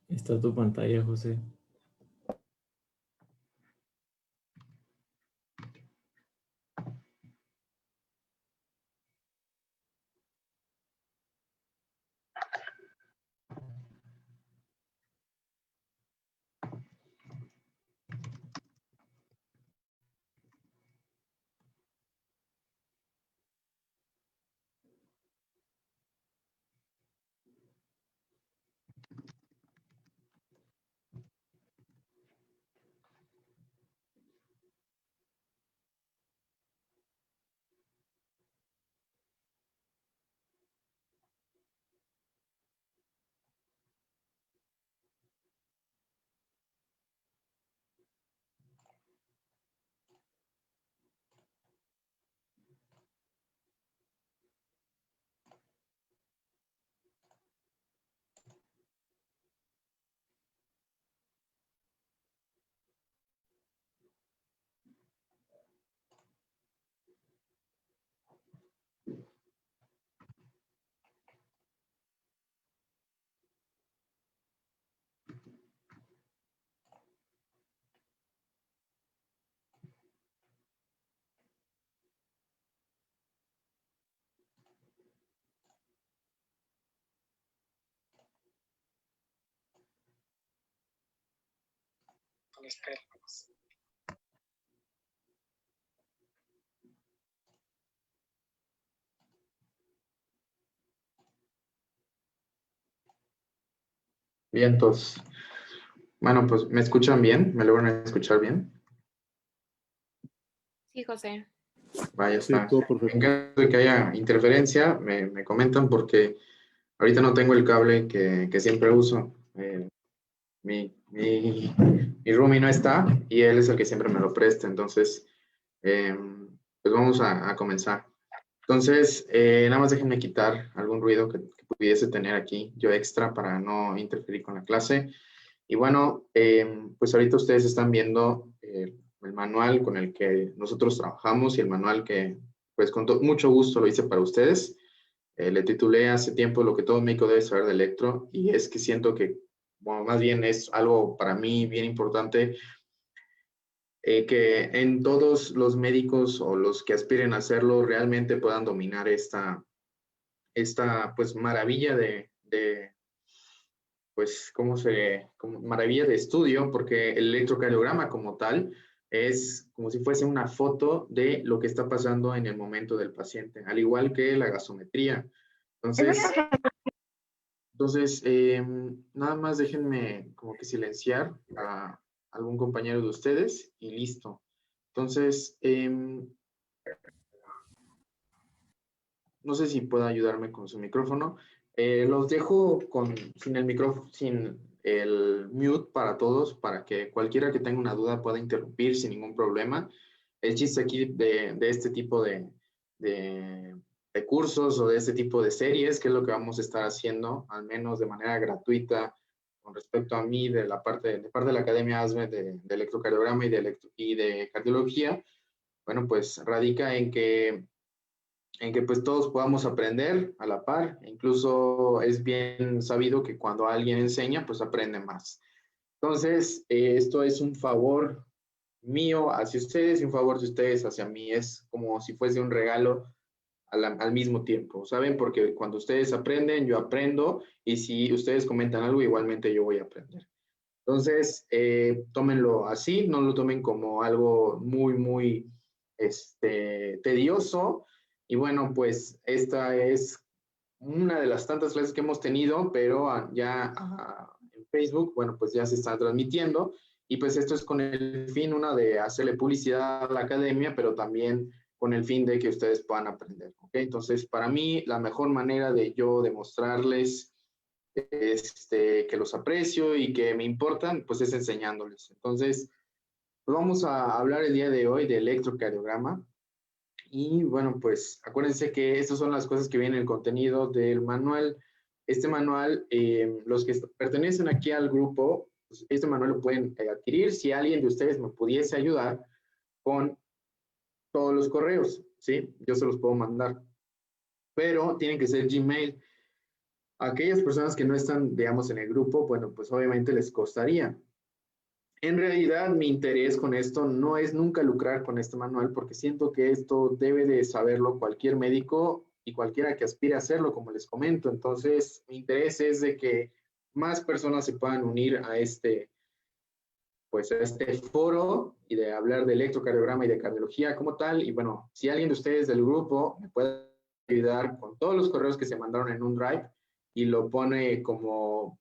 Está tu pantalla, José. Bien, entonces, bueno, pues ¿me escuchan bien? ¿Me logran escuchar bien? Sí, José. Vaya, Sí, está. todo perfecto. En caso de que haya interferencia, me comentan porque ahorita no tengo el cable que siempre uso. Mi roomie no está y él es el que siempre me lo presta. Entonces, pues vamos a comenzar. Entonces, nada más déjenme quitar algún ruido que pudiese tener aquí yo extra para no interferir con la clase. Y bueno, pues ahorita ustedes están viendo el manual con el que nosotros trabajamos y el manual que pues con mucho gusto lo hice para ustedes. Le titulé hace tiempo Lo que todo médico debe saber de electro, y es que siento que, bueno, más bien es algo para mí bien importante, que en todos los médicos o los que aspiren a hacerlo realmente puedan dominar esta pues maravilla pues, maravilla de estudio, porque el electrocardiograma como tal es como si fuese una foto de lo que está pasando en el momento del paciente, al igual que la gasometría. Entonces, nada más déjenme como que silenciar a algún compañero de ustedes y listo. Entonces, no sé si pueda ayudarme con su micrófono. Los dejo sin el micrófono, sin el mute para todos, para que cualquiera que tenga una duda pueda interrumpir sin ningún problema. El chiste aquí de este tipo de cursos o de este tipo de series, que es lo que vamos a estar haciendo, al menos de manera gratuita, con respecto a mí, de parte de la Academia ASME de electrocardiograma y de cardiología, bueno, pues radica en que pues todos podamos aprender a la par. Incluso es bien sabido que cuando alguien enseña, pues aprende más. Entonces, esto es un favor mío hacia ustedes y un favor de ustedes hacia mí. Es como si fuese un regalo al mismo tiempo, ¿saben? Porque cuando ustedes aprenden, yo aprendo, y si ustedes comentan algo, igualmente yo voy a aprender. Entonces, tómenlo así, no lo tomen como algo muy tedioso. Y bueno, pues esta es una de las tantas clases que hemos tenido, pero en Facebook, bueno, pues ya se está transmitiendo. Y pues esto es con el fin, de hacerle publicidad a la academia, pero también con el fin de que ustedes puedan aprender, ¿ok? Entonces, para mí, la mejor manera de yo demostrarles que los aprecio y que me importan, pues es enseñándoles. Entonces, pues vamos a hablar el día de hoy de electrocardiograma. Y bueno, pues acuérdense que estas son las cosas que vienen en el contenido del manual. Este manual, los que pertenecen aquí al grupo, pues este manual lo pueden adquirir. Si alguien de ustedes me pudiese ayudar con todos los correos, ¿sí? Yo se los puedo mandar. Pero tienen que ser Gmail. Aquellas personas que no están, digamos, en el grupo, bueno, pues obviamente les costaría. En realidad, mi interés con esto no es nunca lucrar con este manual, porque siento que esto debe de saberlo cualquier médico y cualquiera que aspire a hacerlo, como les comento. Entonces, mi interés es de que más personas se puedan unir a pues a este foro y de hablar de electrocardiograma y de cardiología como tal. Y bueno, si alguien de ustedes del grupo me puede ayudar con todos los correos que se mandaron en un drive y lo pone como,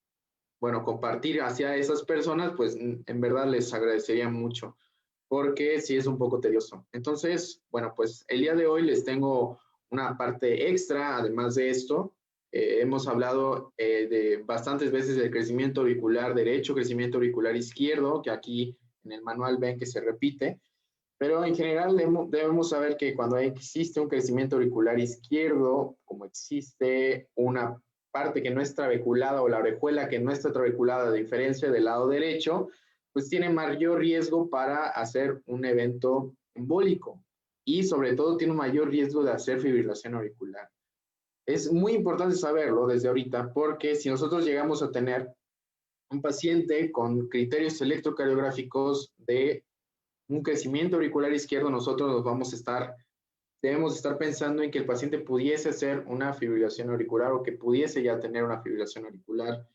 bueno, compartir hacia esas personas, pues en verdad les agradecería mucho, porque sí es un poco tedioso. Entonces, bueno, pues el día de hoy les tengo una parte extra, además de esto. Hemos hablado de bastantes veces del crecimiento auricular derecho, crecimiento auricular izquierdo, que aquí en el manual ven que se repite, pero en general debemos saber que cuando existe un crecimiento auricular izquierdo, como existe una parte que no es trabeculada o la orejuela que no está trabeculada, a diferencia del lado derecho, pues tiene mayor riesgo para hacer un evento embólico y sobre todo tiene un mayor riesgo de hacer fibrilación auricular. Es muy importante saberlo desde ahorita, porque si nosotros llegamos a tener un paciente con criterios electrocardiográficos de un crecimiento auricular izquierdo, nosotros debemos estar pensando en que el paciente pudiese hacer una fibrilación auricular o que pudiese ya tener una fibrilación auricular.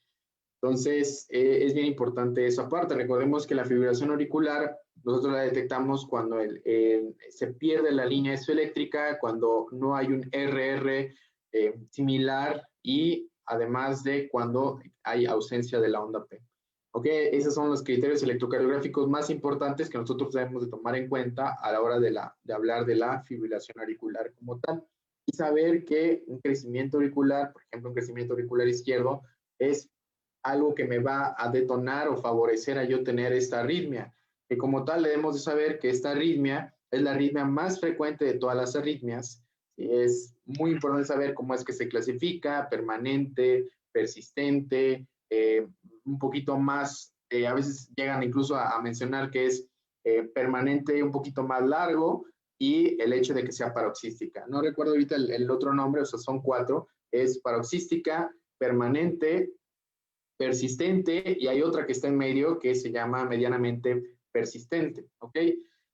Entonces, es bien importante esa parte. Recordemos que la fibrilación auricular nosotros la detectamos cuando se pierde la línea isoeléctrica, cuando no hay un RR similar y además de cuando hay ausencia de la onda P. ¿Ok? Esos son los criterios electrocardiográficos más importantes que nosotros debemos de tomar en cuenta a la hora de hablar de la fibrilación auricular como tal. Y saber que un crecimiento auricular, por ejemplo, un crecimiento auricular izquierdo, es algo que me va a detonar o favorecer a yo tener esta arritmia. Que como tal debemos de saber que esta arritmia es la arritmia más frecuente de todas las arritmias. Y es muy importante saber cómo es que se clasifica: permanente, persistente, un poquito más, a veces llegan incluso a mencionar que es permanente un poquito más largo, y el hecho de que sea paroxística. No recuerdo ahorita el otro nombre, o sea, son 4, es paroxística, permanente, persistente, y hay otra que está en medio que se llama medianamente persistente, ¿ok?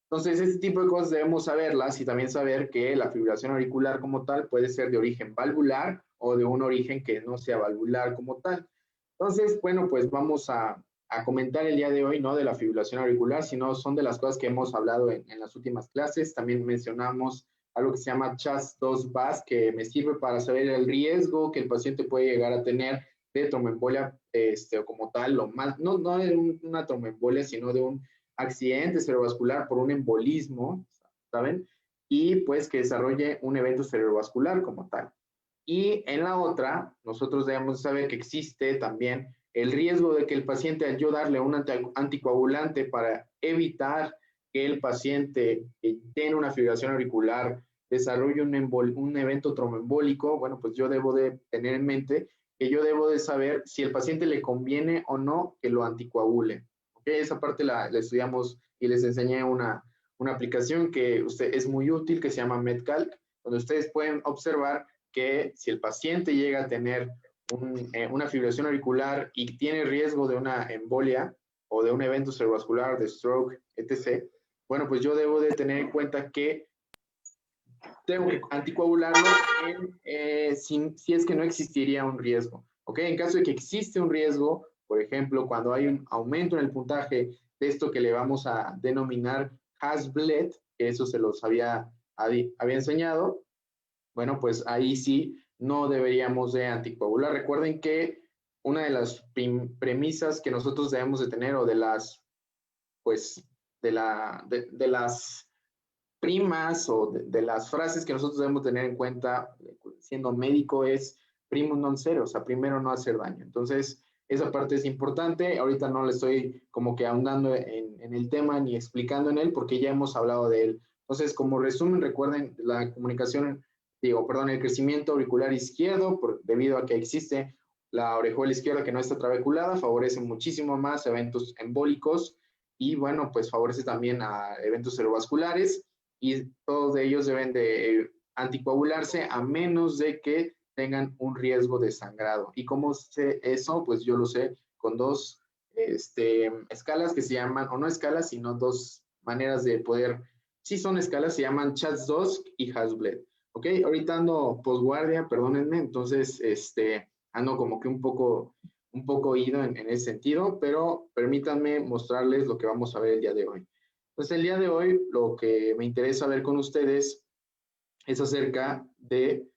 Entonces, este tipo de cosas debemos saberlas, y también saber que la fibrilación auricular como tal puede ser de origen valvular o de un origen que no sea valvular como tal. Entonces, bueno, pues vamos a a comentar el día de hoy, no de la fibrilación auricular, sino son de las cosas que hemos hablado en las últimas clases. También mencionamos algo que se llama CHAS-2-VAS, que me sirve para saber el riesgo que el paciente puede llegar a tener de tromboembolia, o como tal, o más, no de una tromboembolia, sino de un accidente cerebrovascular por un embolismo, ¿saben? Y pues que desarrolle un evento cerebrovascular como tal. Y en la otra, nosotros debemos saber que existe también el riesgo de que el paciente, al yo darle un anticoagulante para evitar que el paciente que tiene una fibrilación auricular desarrolle un evento tromboembólico, bueno, pues yo debo de tener en mente que yo debo de saber si el paciente le conviene o no que lo anticoagule. ¿Okay? Esa parte la estudiamos y les enseñé una aplicación que es muy útil, que se llama MedCalc, donde ustedes pueden observar que si el paciente llega a tener una fibrilación auricular y tiene riesgo de una embolia o de un evento cerebrovascular, de stroke, etc., bueno, pues yo debo de tener en cuenta que tengo que anticoagularlo si es que no existiría un riesgo. ¿Ok? En caso de que existe un riesgo, por ejemplo, cuando hay un aumento en el puntaje de esto que le vamos a denominar Hasbled, que eso se los había enseñado, bueno, pues ahí sí no deberíamos de anticoagular. Recuerden que una de las premisas que nosotros debemos de tener, o de las, pues, de las primas o de las frases que nosotros debemos tener en cuenta siendo médico es primum non cero, o sea, primero no hacer daño. Entonces, esa parte es importante. Ahorita no le estoy como que ahondando en el tema ni explicando en él porque ya hemos hablado de él. Entonces, como resumen, recuerden la comunicación, el crecimiento auricular izquierdo, debido a que existe la orejuela izquierda que no está trabeculada, favorece muchísimo más eventos embólicos y, bueno, pues favorece también a eventos cerebrovasculares y todos ellos deben de anticoagularse a menos de que tengan un riesgo de sangrado. ¿Y cómo sé eso? Pues yo lo sé con dos escalas que se llaman, o no escalas, sino dos maneras de poder, sí son escalas, se llaman CHAS-2 y Hasbled. ¿Ok? Ahorita ando posguardia, perdónenme, entonces ando como que un poco ido en ese sentido, pero permítanme mostrarles lo que vamos a ver el día de hoy. Pues el día de hoy lo que me interesa ver con ustedes es acerca de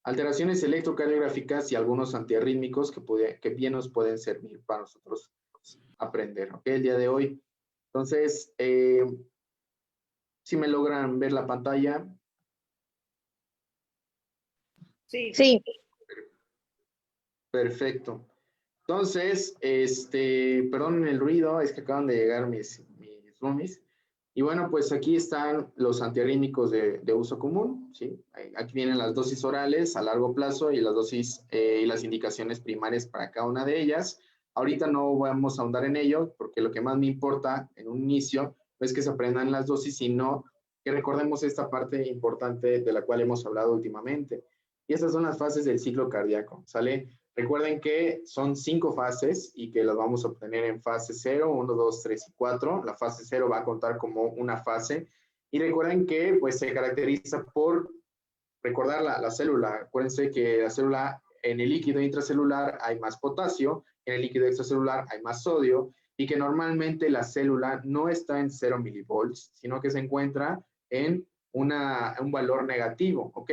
alteraciones electrocardiográficas y algunos antiarrítmicos que bien nos pueden servir para nosotros aprender, ¿ok? El día de hoy. Entonces, si me logran ver la pantalla. Sí. Perfecto. Entonces, perdón el ruido, es que acaban de llegar mis roomies. Y bueno, pues aquí están los antiarrítmicos de uso común, ¿sí? Aquí vienen las dosis orales a largo plazo y las dosis y las indicaciones primarias para cada una de ellas. Ahorita no vamos a ahondar en ello, porque lo que más me importa en un inicio no es que se aprendan las dosis, sino que recordemos esta parte importante de la cual hemos hablado últimamente. Y estas son las fases del ciclo cardíaco, ¿sale? Recuerden que son 5 fases y que las vamos a obtener en fase 0, 1, 2, 3 y 4. La fase 0 va a contar como una fase. Y recuerden que pues, se caracteriza por recordar la célula. Acuérdense que la célula, en el líquido intracelular hay más potasio, en el líquido extracelular hay más sodio, y que normalmente la célula no está en 0 milivolts, sino que se encuentra en un valor negativo, ¿ok?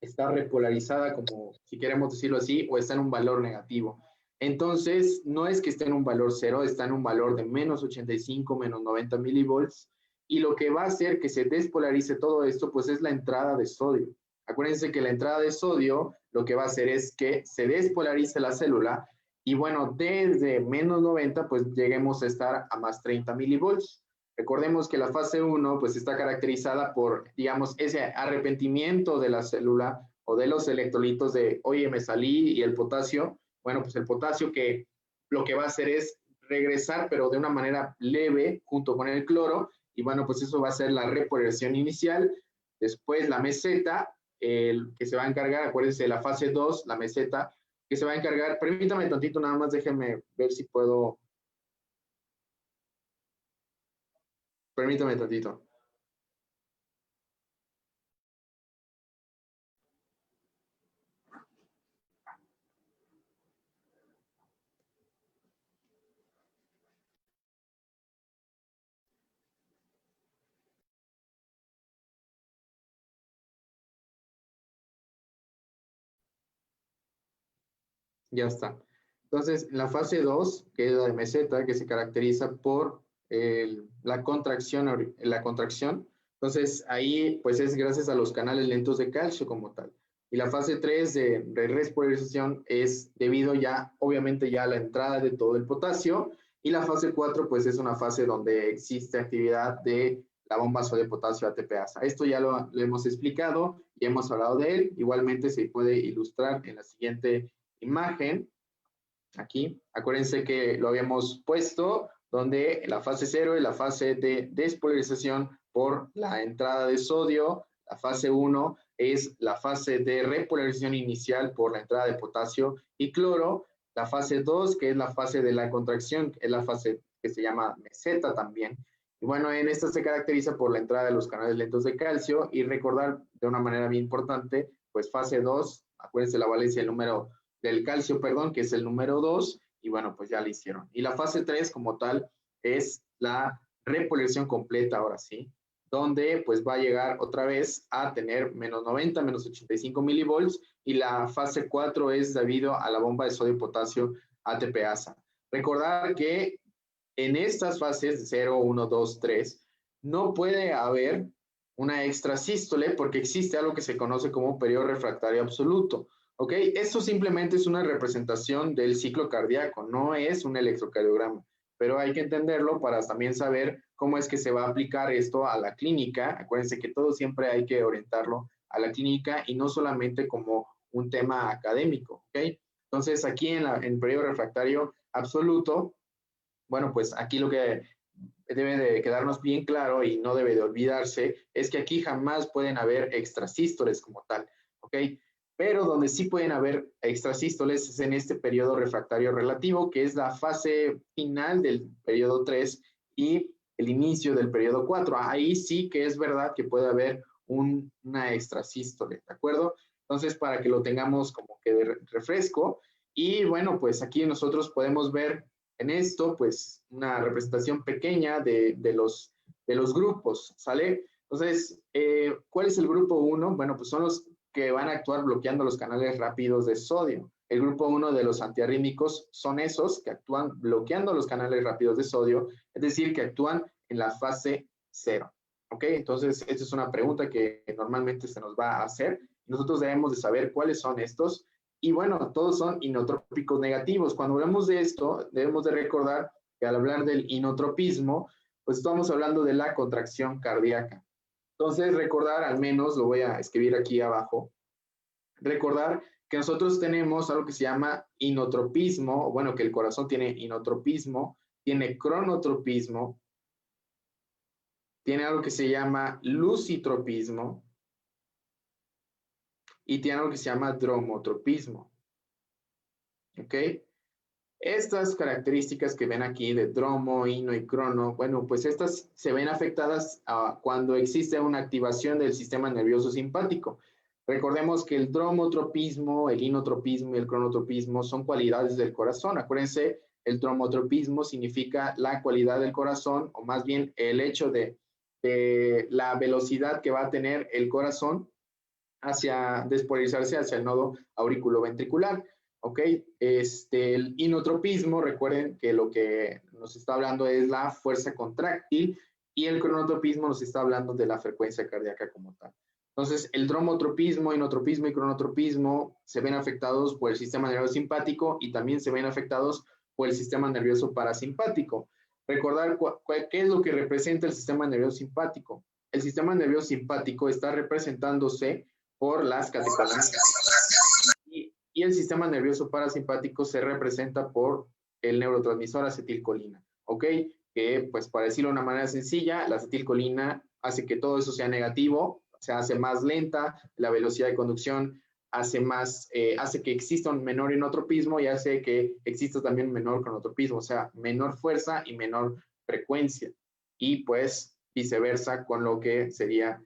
Está repolarizada, como si queremos decirlo así, o está en un valor negativo. Entonces, no es que esté en un valor 0, está en un valor de menos 85, menos 90 milivolts, y lo que va a hacer que se despolarice todo esto, pues es la entrada de sodio. Acuérdense que la entrada de sodio lo que va a hacer es que se despolarice la célula, y bueno, desde menos 90, pues lleguemos a estar a más 30 milivolts. Recordemos que la fase 1 pues está caracterizada por, digamos, ese arrepentimiento de la célula o de los electrolitos de, oye, me salí, y el potasio, bueno, pues el potasio que lo que va a hacer es regresar, pero de una manera leve, junto con el cloro, y bueno, pues eso va a ser la repolarización inicial. Después la meseta, que se va a encargar, acuérdense, de la fase 2, la meseta, que se va a encargar, permítame tantito, nada más déjenme ver si puedo. Permítame tantito. Ya está. Entonces, la fase 2, que es la de meseta, que se caracteriza por la contracción. Entonces, ahí pues es gracias a los canales lentos de calcio como tal. Y la fase 3 de respolarización es debido ya, obviamente, ya a la entrada de todo el potasio. Y la fase 4, pues es una fase donde existe actividad de la bomba sodio potasio ATPasa. Esto ya lo hemos explicado y hemos hablado de él. Igualmente se puede ilustrar en la siguiente imagen. Aquí, acuérdense que lo habíamos puesto donde la fase 0 es la fase de despolarización por la entrada de sodio. La fase 1 es la fase de repolarización inicial por la entrada de potasio y cloro. La fase 2, que es la fase de la contracción, es la fase que se llama meseta también. Y bueno, en esta se caracteriza por la entrada de los canales lentos de calcio y recordar de una manera bien importante, pues fase 2, acuérdense la valencia del calcio, perdón, que es el número 2, y bueno, pues ya lo hicieron. Y la fase 3 como tal es la repolarización completa, ahora sí, donde pues va a llegar otra vez a tener menos 90, menos 85 milivolts, y la fase 4 es debido a la bomba de sodio potasio ATPasa. Recordar que en estas fases de 0, 1, 2, 3, no puede haber una extrasístole porque existe algo que se conoce como periodo refractario absoluto. ¿Ok? Esto simplemente es una representación del ciclo cardíaco, no es un electrocardiograma, pero hay que entenderlo para también saber cómo es que se va a aplicar esto a la clínica. Acuérdense que todo siempre hay que orientarlo a la clínica y no solamente como un tema académico. ¿Ok? Entonces, aquí en periodo refractario absoluto, bueno, pues aquí lo que debe de quedarnos bien claro y no debe de olvidarse es que aquí jamás pueden haber extrasístoles como tal, ¿ok? Pero donde sí pueden haber extrasístoles es en este periodo refractario relativo, que es la fase final del periodo 3 y el inicio del periodo 4. Ahí sí que es verdad que puede haber una extrasístole, ¿de acuerdo? Entonces, para que lo tengamos como que de refresco. Y bueno, pues aquí nosotros podemos ver en esto, pues, una representación pequeña de los grupos, ¿sale? Entonces, ¿cuál es el grupo 1? Bueno, pues son los que van a actuar bloqueando los canales rápidos de sodio. El grupo 1 de los antiarrítmicos son esos que actúan bloqueando los canales rápidos de sodio, es decir, que actúan en la fase 0. ¿Ok? Entonces, esta es una pregunta que normalmente se nos va a hacer. Nosotros debemos de saber cuáles son estos. Y bueno, todos son inotrópicos negativos. Cuando hablamos de esto, debemos de recordar que al hablar del inotropismo, pues estamos hablando de la contracción cardíaca. Entonces, recordar, al menos, lo voy a escribir aquí abajo, recordar que nosotros tenemos algo que se llama inotropismo, bueno, que el corazón tiene inotropismo, tiene cronotropismo, tiene algo que se llama lucitropismo y tiene algo que se llama dromotropismo. ¿Ok? Estas características que ven aquí de dromo, ino y crono, bueno, pues estas se ven afectadas cuando existe una activación del sistema nervioso simpático. Recordemos que el dromotropismo, el inotropismo y el cronotropismo son cualidades del corazón. Acuérdense, el dromotropismo significa la cualidad del corazón, o más bien el hecho de la velocidad que va a tener el corazón hacia despolarizarse hacia el nodo auriculoventricular. ¿Ok? El inotropismo, recuerden que lo que nos está hablando es la fuerza contráctil y el cronotropismo nos está hablando de la frecuencia cardíaca como tal. Entonces, el dromotropismo, inotropismo y cronotropismo se ven afectados por el sistema nervioso simpático y también se ven afectados por el sistema nervioso parasimpático. Recordar qué es lo que representa el sistema nervioso simpático. El sistema nervioso simpático está representándose por las catecolaminas. Y el sistema nervioso parasimpático se representa por el neurotransmisor acetilcolina, ¿ok? Que, pues, para decirlo de una manera sencilla, la acetilcolina hace que todo eso sea negativo, se hace más lenta, la velocidad de conducción hace que exista un menor inotropismo y hace que exista también menor cronotropismo, o sea, menor fuerza y menor frecuencia. Y, pues, viceversa con lo que sería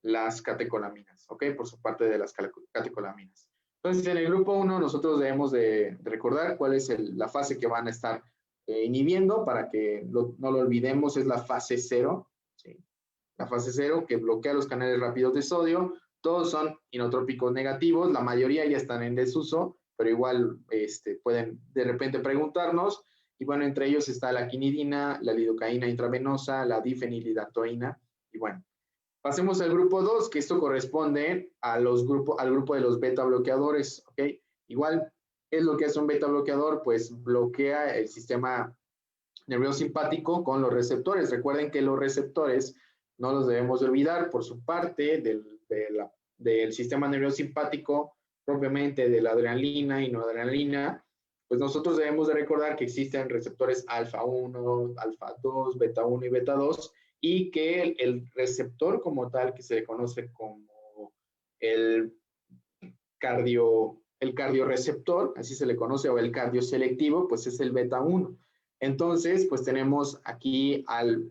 las catecolaminas, ¿ok? Por su parte de las catecolaminas. Entonces, en el grupo 1 nosotros debemos de recordar cuál es la fase que van a estar inhibiendo para que no lo olvidemos, es la fase 0, ¿sí? La fase 0 que bloquea los canales rápidos de sodio, todos son inotrópicos negativos, la mayoría ya están en desuso pero igual pueden de repente preguntarnos. Y bueno, entre ellos está la quinidina, la lidocaína intravenosa, la difenilidatoína. Y bueno, pasemos al grupo 2, que esto corresponde al grupo de los beta bloqueadores, ¿ok? Igual, ¿qué es lo que hace un beta bloqueador? Pues bloquea el sistema nervioso simpático con los receptores. Recuerden que los receptores no los debemos de olvidar por su parte del sistema nervioso simpático, propiamente de la adrenalina y noradrenalina. Pues nosotros debemos de recordar que existen receptores alfa 1, alfa 2, beta 1 y beta 2, y que el receptor como tal, que se le conoce como el cardioreceptor, así se le conoce, o el cardioselectivo, pues es el beta 1. Entonces, pues tenemos aquí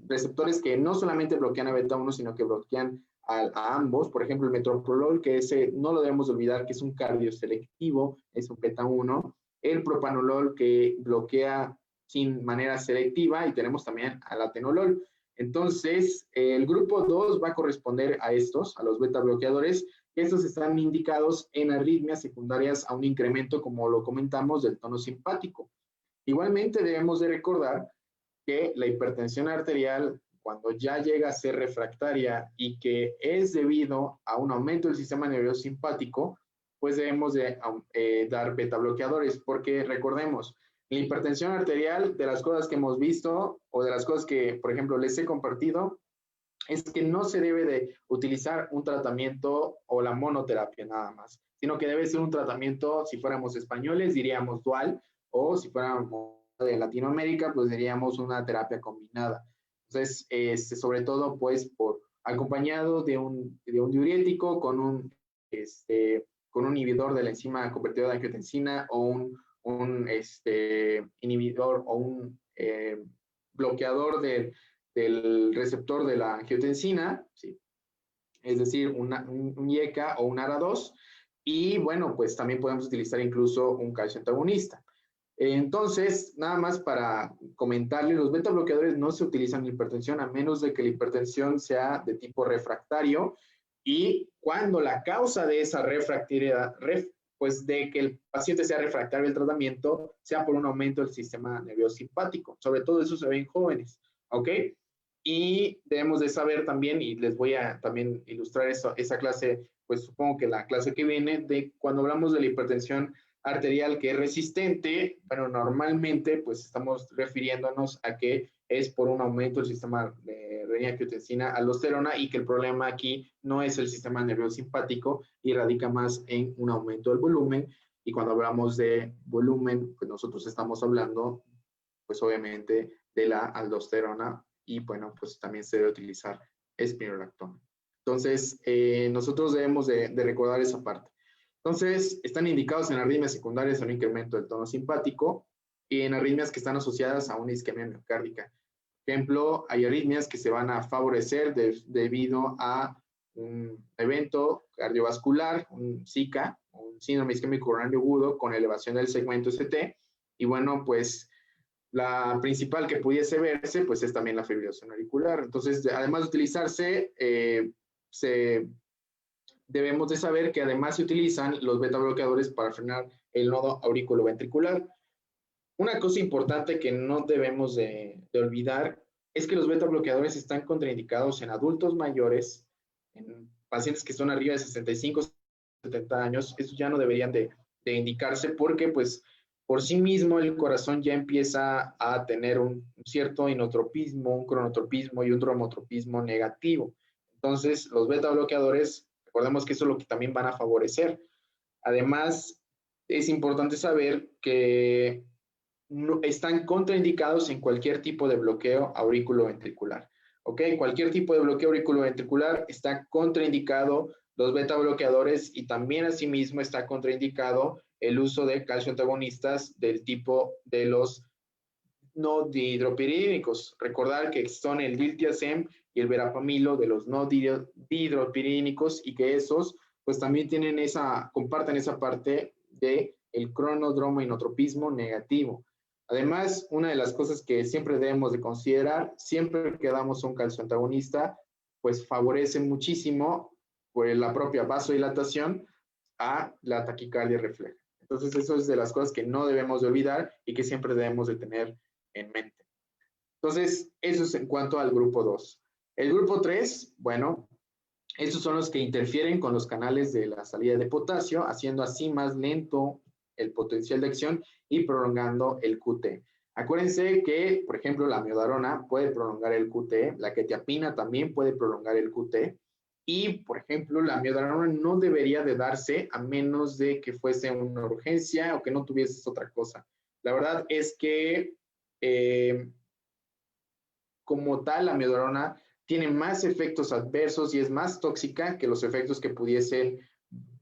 receptores que no solamente bloquean a beta 1, sino que bloquean a ambos. Por ejemplo, el metoprolol, que ese no lo debemos olvidar, que es un cardioselectivo, es un beta 1. El propanolol, que bloquea sin manera selectiva, y tenemos también al atenolol. Entonces, el grupo 2 va a corresponder a estos, a los beta bloqueadores. Estos están indicados en arritmias secundarias a un incremento, como lo comentamos, del tono simpático. Igualmente debemos de recordar que la hipertensión arterial, cuando ya llega a ser refractaria y que es debido a un aumento del sistema nervioso simpático, pues debemos de dar beta bloqueadores, porque recordemos, la hipertensión arterial, de las cosas que hemos visto o de las cosas que, por ejemplo, les he compartido, es que no se debe de utilizar un tratamiento o la monoterapia nada más, sino que debe ser un tratamiento, si fuéramos españoles, diríamos dual, o si fuéramos de Latinoamérica, pues diríamos una terapia combinada. Entonces, sobre todo, pues, acompañado de un diurético con un inhibidor de la enzima convertidora de angiotensina o un inhibidor o un bloqueador del receptor de la angiotensina, ¿sí? Es decir, un IECA o un ARA2, y bueno, pues también podemos utilizar incluso un calcio antagonista. Entonces, nada más para comentarles, los beta bloqueadores no se utilizan en hipertensión a menos de que la hipertensión sea de tipo refractario, y cuando la causa de esa refractariedad, pues de que el paciente sea refractario al tratamiento, sea por un aumento del sistema nervioso simpático. Sobre todo eso se ve en jóvenes, ¿ok? Y debemos de saber también, y les voy a también ilustrar esa clase, pues supongo que la clase que viene, de cuando hablamos de la hipertensión arterial que es resistente, bueno, normalmente pues estamos refiriéndonos a que es por un aumento del sistema de renina-angiotensina aldosterona, y que el problema aquí no es el sistema nervioso simpático y radica más en un aumento del volumen. Y cuando hablamos de volumen, pues nosotros estamos hablando, pues obviamente, de la aldosterona, y bueno, pues también se debe utilizar espironolactona. Entonces, nosotros debemos de recordar esa parte. Entonces, están indicados en arritmias secundarias a un incremento del tono simpático y en arritmias que están asociadas a una isquemia miocárdica. Por ejemplo, hay arritmias que se van a favorecer debido a un evento cardiovascular, un SICA, un síndrome isquémico coronario agudo con elevación del segmento ST, y bueno, pues la principal que pudiese verse, pues es también la fibrilación auricular. Entonces, además de utilizarse, debemos de saber que además se utilizan los beta bloqueadores para frenar el nodo auriculoventricular. Una cosa importante que no debemos de olvidar es que los beta bloqueadores están contraindicados en adultos mayores, en pacientes que son arriba de 65, 70 años. Eso ya no deberían de indicarse, porque pues por sí mismo el corazón ya empieza a tener un cierto inotropismo, un cronotropismo y un dromotropismo negativo. Entonces, los beta bloqueadores, recordemos que eso es lo que también van a favorecer. Además, es importante saber que no, están contraindicados en cualquier tipo de bloqueo auriculoventricular. ¿Ok? Cualquier tipo de bloqueo auriculoventricular está contraindicado los beta bloqueadores, y también asimismo está contraindicado el uso de calcio antagonistas del tipo de los no dihidropirínicos. Recordar que son el diltiazem y el verapamilo de los no dihidropirínicos, y que esos pues también comparten esa parte de el cronodromoinotropismo negativo. Además, una de las cosas que siempre debemos de considerar, siempre que damos un calcio antagonista, pues favorece muchísimo por la propia vasodilatación a la taquicardia refleja. Entonces, eso es de las cosas que no debemos de olvidar y que siempre debemos de tener en mente. Entonces, eso es en cuanto al grupo 2. El grupo 3, bueno, estos son los que interfieren con los canales de la salida de potasio, haciendo así más lento el potencial de acción y prolongando el QT. Acuérdense que, por ejemplo, la amiodarona puede prolongar el QT, la quetiapina también puede prolongar el QT, y, por ejemplo, la amiodarona no debería de darse a menos de que fuese una urgencia o que no tuvieses otra cosa. La verdad es que, como tal, la amiodarona tiene más efectos adversos y es más tóxica que los efectos que pudiesen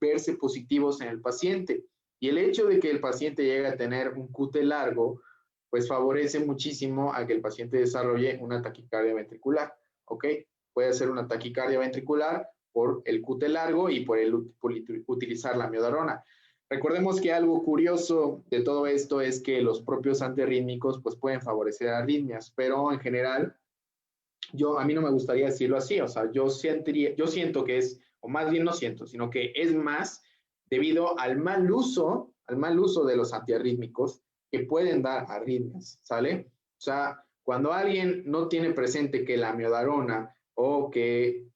verse positivos en el paciente. Y el hecho de que el paciente llegue a tener un QT largo, pues favorece muchísimo a que el paciente desarrolle una taquicardia ventricular, ¿ok? Puede ser una taquicardia ventricular por el QT largo y por utilizar la amiodarona. Recordemos que algo curioso de todo esto es que los propios antiarrítmicos pues pueden favorecer arritmias, pero en general a mí no me gustaría decirlo así, o sea, yo siento que es, o más bien no siento, sino que es más debido al mal uso de los antiarrítmicos que pueden dar arritmias, ¿sale? O sea, cuando alguien no tiene presente que la amiodarona o que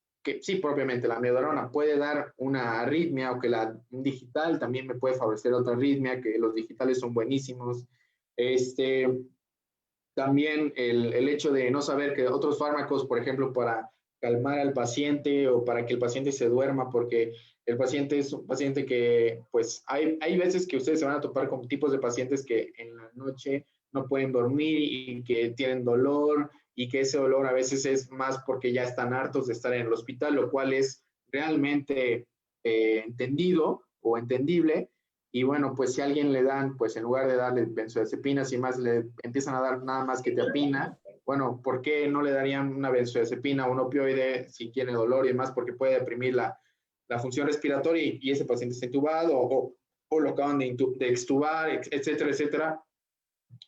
sí, propiamente la amiodarona puede dar una arritmia o que un digital también me puede favorecer otra arritmia, que los digitales son buenísimos, también el hecho de no saber que otros fármacos, por ejemplo, para calmar al paciente o para que el paciente se duerma, porque el paciente es un paciente que, pues, hay veces que ustedes se van a topar con tipos de pacientes que en la noche no pueden dormir y que tienen dolor y que ese dolor a veces es más porque ya están hartos de estar en el hospital, lo cual es realmente entendido o entendible. Y bueno, pues si a alguien le dan, pues en lugar de darle benzodiazepinas y más, le empiezan a dar nada más quetiapina, bueno, ¿por qué no le darían una benzodiazepina o un opioide si tiene dolor y demás? Porque puede deprimir la función respiratoria y ese paciente está intubado o lo acaban de extubar, etcétera, etcétera.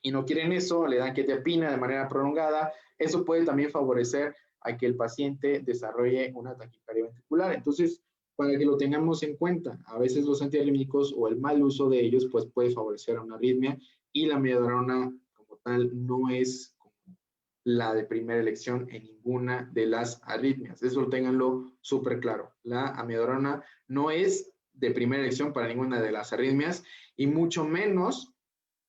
Y no quieren eso, le dan quetiapina de manera prolongada. Eso puede también favorecer a que el paciente desarrolle una taquicardia ventricular. Entonces, para que lo tengamos en cuenta, a veces los antiarrítmicos o el mal uso de ellos pues puede favorecer a una arritmia y la amiodarona como tal no es la de primera elección en ninguna de las arritmias. Eso ténganlo súper claro. La amiodarona no es de primera elección para ninguna de las arritmias y mucho menos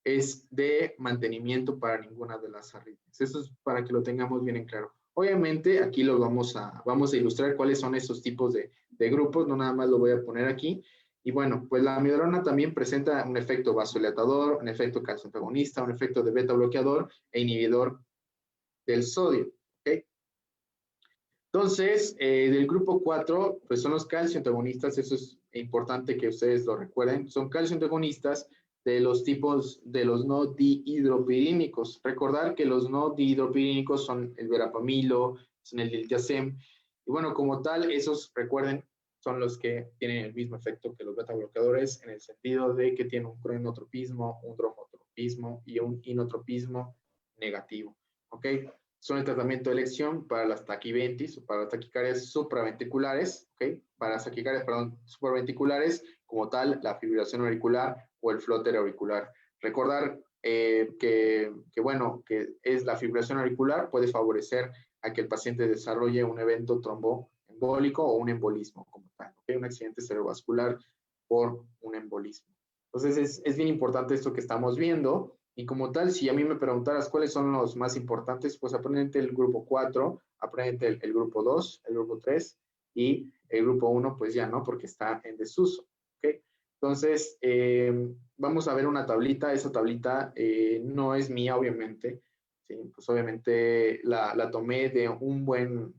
es de mantenimiento para ninguna de las arritmias. Eso es para que lo tengamos bien en claro. Obviamente, aquí lo vamos a ilustrar cuáles son esos tipos de grupos, no nada más lo voy a poner aquí. Y bueno, pues la amiodarona también presenta un efecto vasodilatador, un efecto calcioantagonista, un efecto de beta bloqueador e inhibidor del sodio. ¿Okay? Entonces, del grupo 4, pues son los calcioantagonistas, eso es importante que ustedes lo recuerden, son calcioantagonistas de los tipos de los no dihidropirínicos. Recordar que los no dihidropirínicos son el verapamilo, son el diltiazem, y bueno, como tal, esos, recuerden, son los que tienen el mismo efecto que los beta bloqueadores, en el sentido de que tienen un cronotropismo, un dromotropismo y un inotropismo negativo. ¿Ok? Son el tratamiento de elección para las taquiventis o para las taquicardias supraventriculares, ¿ok? Para las taquicardias, perdón, supraventriculares, como tal, la fibrilación auricular o el flóter auricular. Recordar que es la fibrilación auricular puede favorecer a que el paciente desarrolle un evento tromboembólico o un embolismo como tal, ¿ok? Un accidente cerebrovascular por un embolismo. Entonces, es bien importante esto que estamos viendo. Y como tal, si a mí me preguntaras cuáles son los más importantes, pues aprendete el grupo 4, aprendete el grupo 2, el grupo 3 y el grupo 1, pues ya no, porque está en desuso. ¿Okay? Entonces, vamos a ver una tablita. Esa tablita no es mía, obviamente. ¿Sí? Pues obviamente la tomé de un buen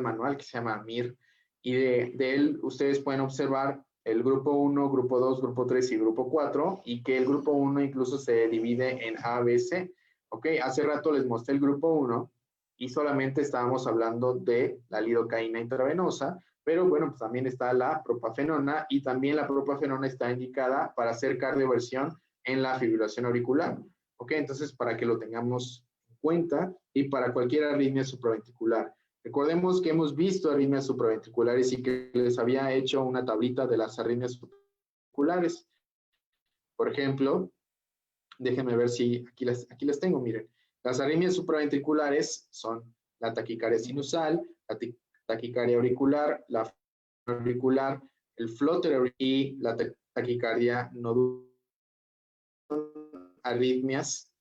manual que se llama MIR. Y de él ustedes pueden observar el grupo 1, grupo 2, grupo 3 y grupo 4, y que el grupo 1 incluso se divide en A, B, C. ¿Ok? Hace rato les mostré el grupo 1 y solamente estábamos hablando de la lidocaína intravenosa, pero bueno, pues también está la propafenona y también la propafenona está indicada para hacer cardioversión en la fibrilación auricular. ¿Ok? Entonces, para que lo tengamos en cuenta y para cualquier arritmia supraventricular. Recordemos que hemos visto arritmias supraventriculares y que les había hecho una tablita de las arritmias supraventriculares. Por ejemplo, déjenme ver si aquí las tengo, miren. Las arritmias supraventriculares son la taquicardia sinusal, la taquicardia auricular, la auricular, el flutter y la taquicardia nodular. Arritmias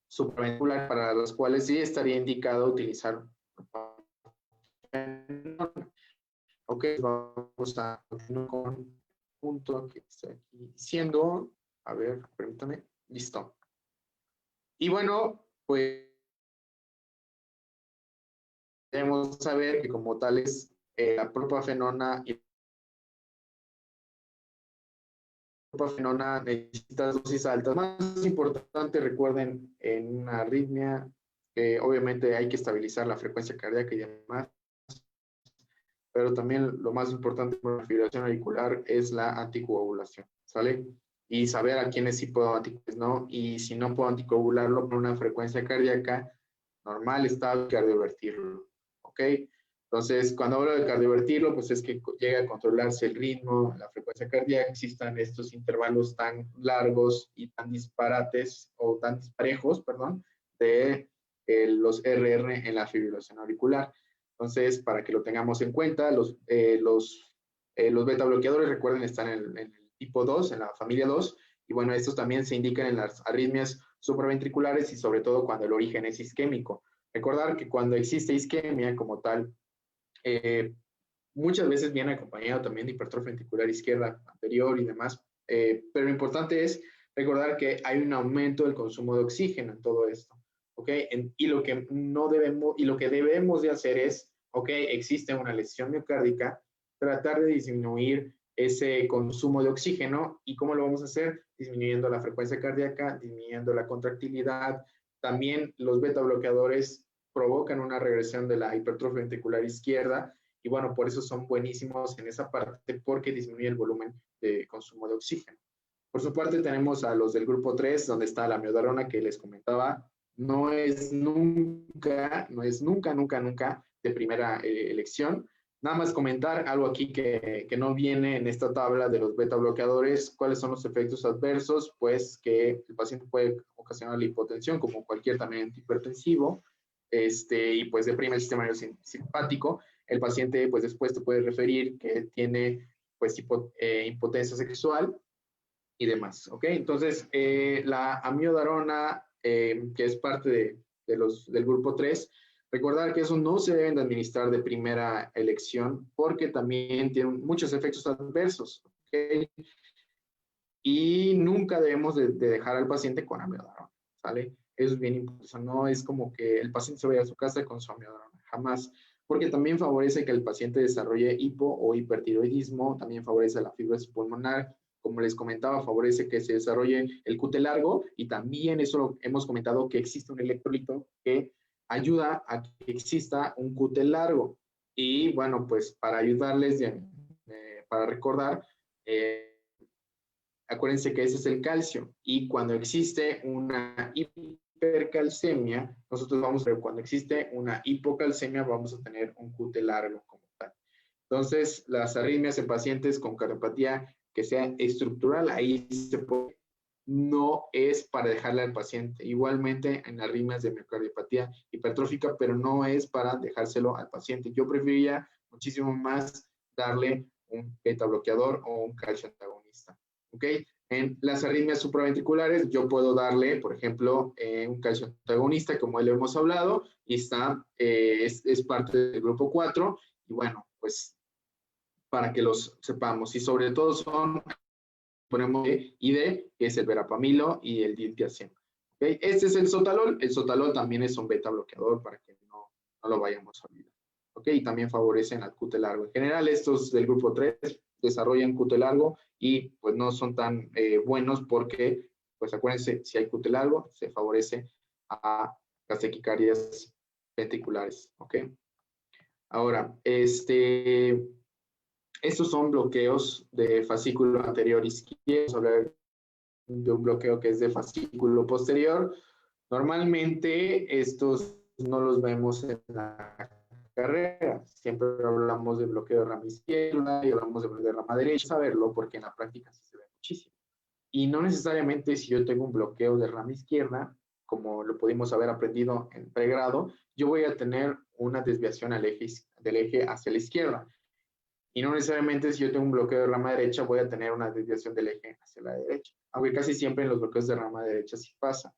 supraventriculares para las cuales sí estaría indicado utilizar. Ok, vamos a continuar con el punto que estoy aquí diciendo. A ver, permítame. Listo. Y bueno, pues debemos saber que como tales, la propafenona y propafenona necesita dosis altas. Más importante, recuerden, en una arritmia, obviamente hay que estabilizar la frecuencia cardíaca y demás, pero también lo más importante para la fibrilación auricular es la anticoagulación, ¿sale? Y saber a quiénes sí puedo anticoagular, ¿no? Y si no puedo anticoagularlo por una frecuencia cardíaca normal, estable, cardiovertirlo, ¿ok? Entonces, cuando hablo de cardiovertirlo, pues es que llega a controlarse el ritmo, la frecuencia cardíaca, existan estos intervalos tan largos y tan disparates, o tan disparejos, perdón, de los RR en la fibrilación auricular. Entonces, para que lo tengamos en cuenta, los beta bloqueadores, recuerden, están en el tipo 2, en la familia 2, y bueno, estos también se indican en las arritmias supraventriculares y sobre todo cuando el origen es isquémico. Recordar que cuando existe isquemia como tal, muchas veces viene acompañado también de hipertrofia ventricular izquierda anterior y demás, pero lo importante es recordar que hay un aumento del consumo de oxígeno en todo esto, ¿ok? Y lo que no debemos, y lo que debemos de hacer es, ¿ok? Existe una lesión miocárdica, tratar de disminuir ese consumo de oxígeno. ¿Y cómo lo vamos a hacer? Disminuyendo la frecuencia cardíaca, disminuyendo la contractilidad. También los beta bloqueadores provocan una regresión de la hipertrofia ventricular izquierda y bueno, por eso son buenísimos en esa parte porque disminuye el volumen de consumo de oxígeno. Por su parte tenemos a los del grupo 3, donde está la amiodarona que les comentaba, no es nunca de primera elección. Nada más comentar algo aquí que no viene en esta tabla de los beta bloqueadores. ¿Cuáles son los efectos adversos? Pues que el paciente puede ocasionar la hipotensión, como cualquier también antihipertensivo, y pues deprime el sistema nervioso simpático. El paciente pues después te puede referir que tiene pues impotencia sexual y demás, ¿ok? Entonces, la amiodarona, que es parte del grupo 3, recordar que eso no se deben de administrar de primera elección porque también tiene muchos efectos adversos, ¿ok? Y nunca debemos de dejar al paciente con amiodarona, ¿sale? Eso es bien importante, no es como que el paciente se vaya a su casa con su amiodarona, jamás, porque también favorece que el paciente desarrolle hipo o hipertiroidismo, también favorece la fibrosis pulmonar, como les comentaba, favorece que se desarrolle el QT largo y también eso lo hemos comentado que existe un electrolito que ayuda a que exista un QT largo. Y bueno, pues para ayudarles, para recordar, acuérdense que ese es el calcio y cuando existe una hipercalcemia, nosotros vamos a ver, cuando existe una hipocalcemia vamos a tener un QT largo como tal. Entonces, las arritmias en pacientes con cardiopatía que sea estructural, ahí se puede, no es para dejarle al paciente. Igualmente en arritmias de miocardiopatía hipertrófica, pero no es para dejárselo al paciente. Yo preferiría muchísimo más darle un beta bloqueador o un calcio antagonista. ¿Ok? En las arritmias supraventriculares yo puedo darle, por ejemplo, un calcio antagonista, como ya lo hemos hablado, y está, es parte del grupo 4, y bueno, pues para que los sepamos, y sobre todo son, ponemos ID, que es el verapamilo, y el diltiazem. ¿Okay? Este es el sotalol también es un beta bloqueador para que no lo vayamos a olvidar. ¿Ok? Y también favorecen al QT largo. En general, estos del grupo 3 desarrollan QT largo y pues no son tan buenos porque, pues acuérdense, si hay QT largo, se favorece a las taquicardias ventriculares. ¿Ok? Ahora, estos son bloqueos de fascículo anterior izquierdo. Vamos a hablar de un bloqueo que es de fascículo posterior. Normalmente estos no los vemos en la carrera. Siempre hablamos de bloqueo de rama izquierda y hablamos de rama derecha. Saberlo porque en la práctica se ve muchísimo. Y no necesariamente si yo tengo un bloqueo de rama izquierda, como lo pudimos haber aprendido en pregrado, yo voy a tener una desviación del eje hacia la izquierda. Y no necesariamente si yo tengo un bloqueo de rama derecha, voy a tener una desviación del eje hacia la derecha. Aunque casi siempre en los bloqueos de rama derecha sí pasa,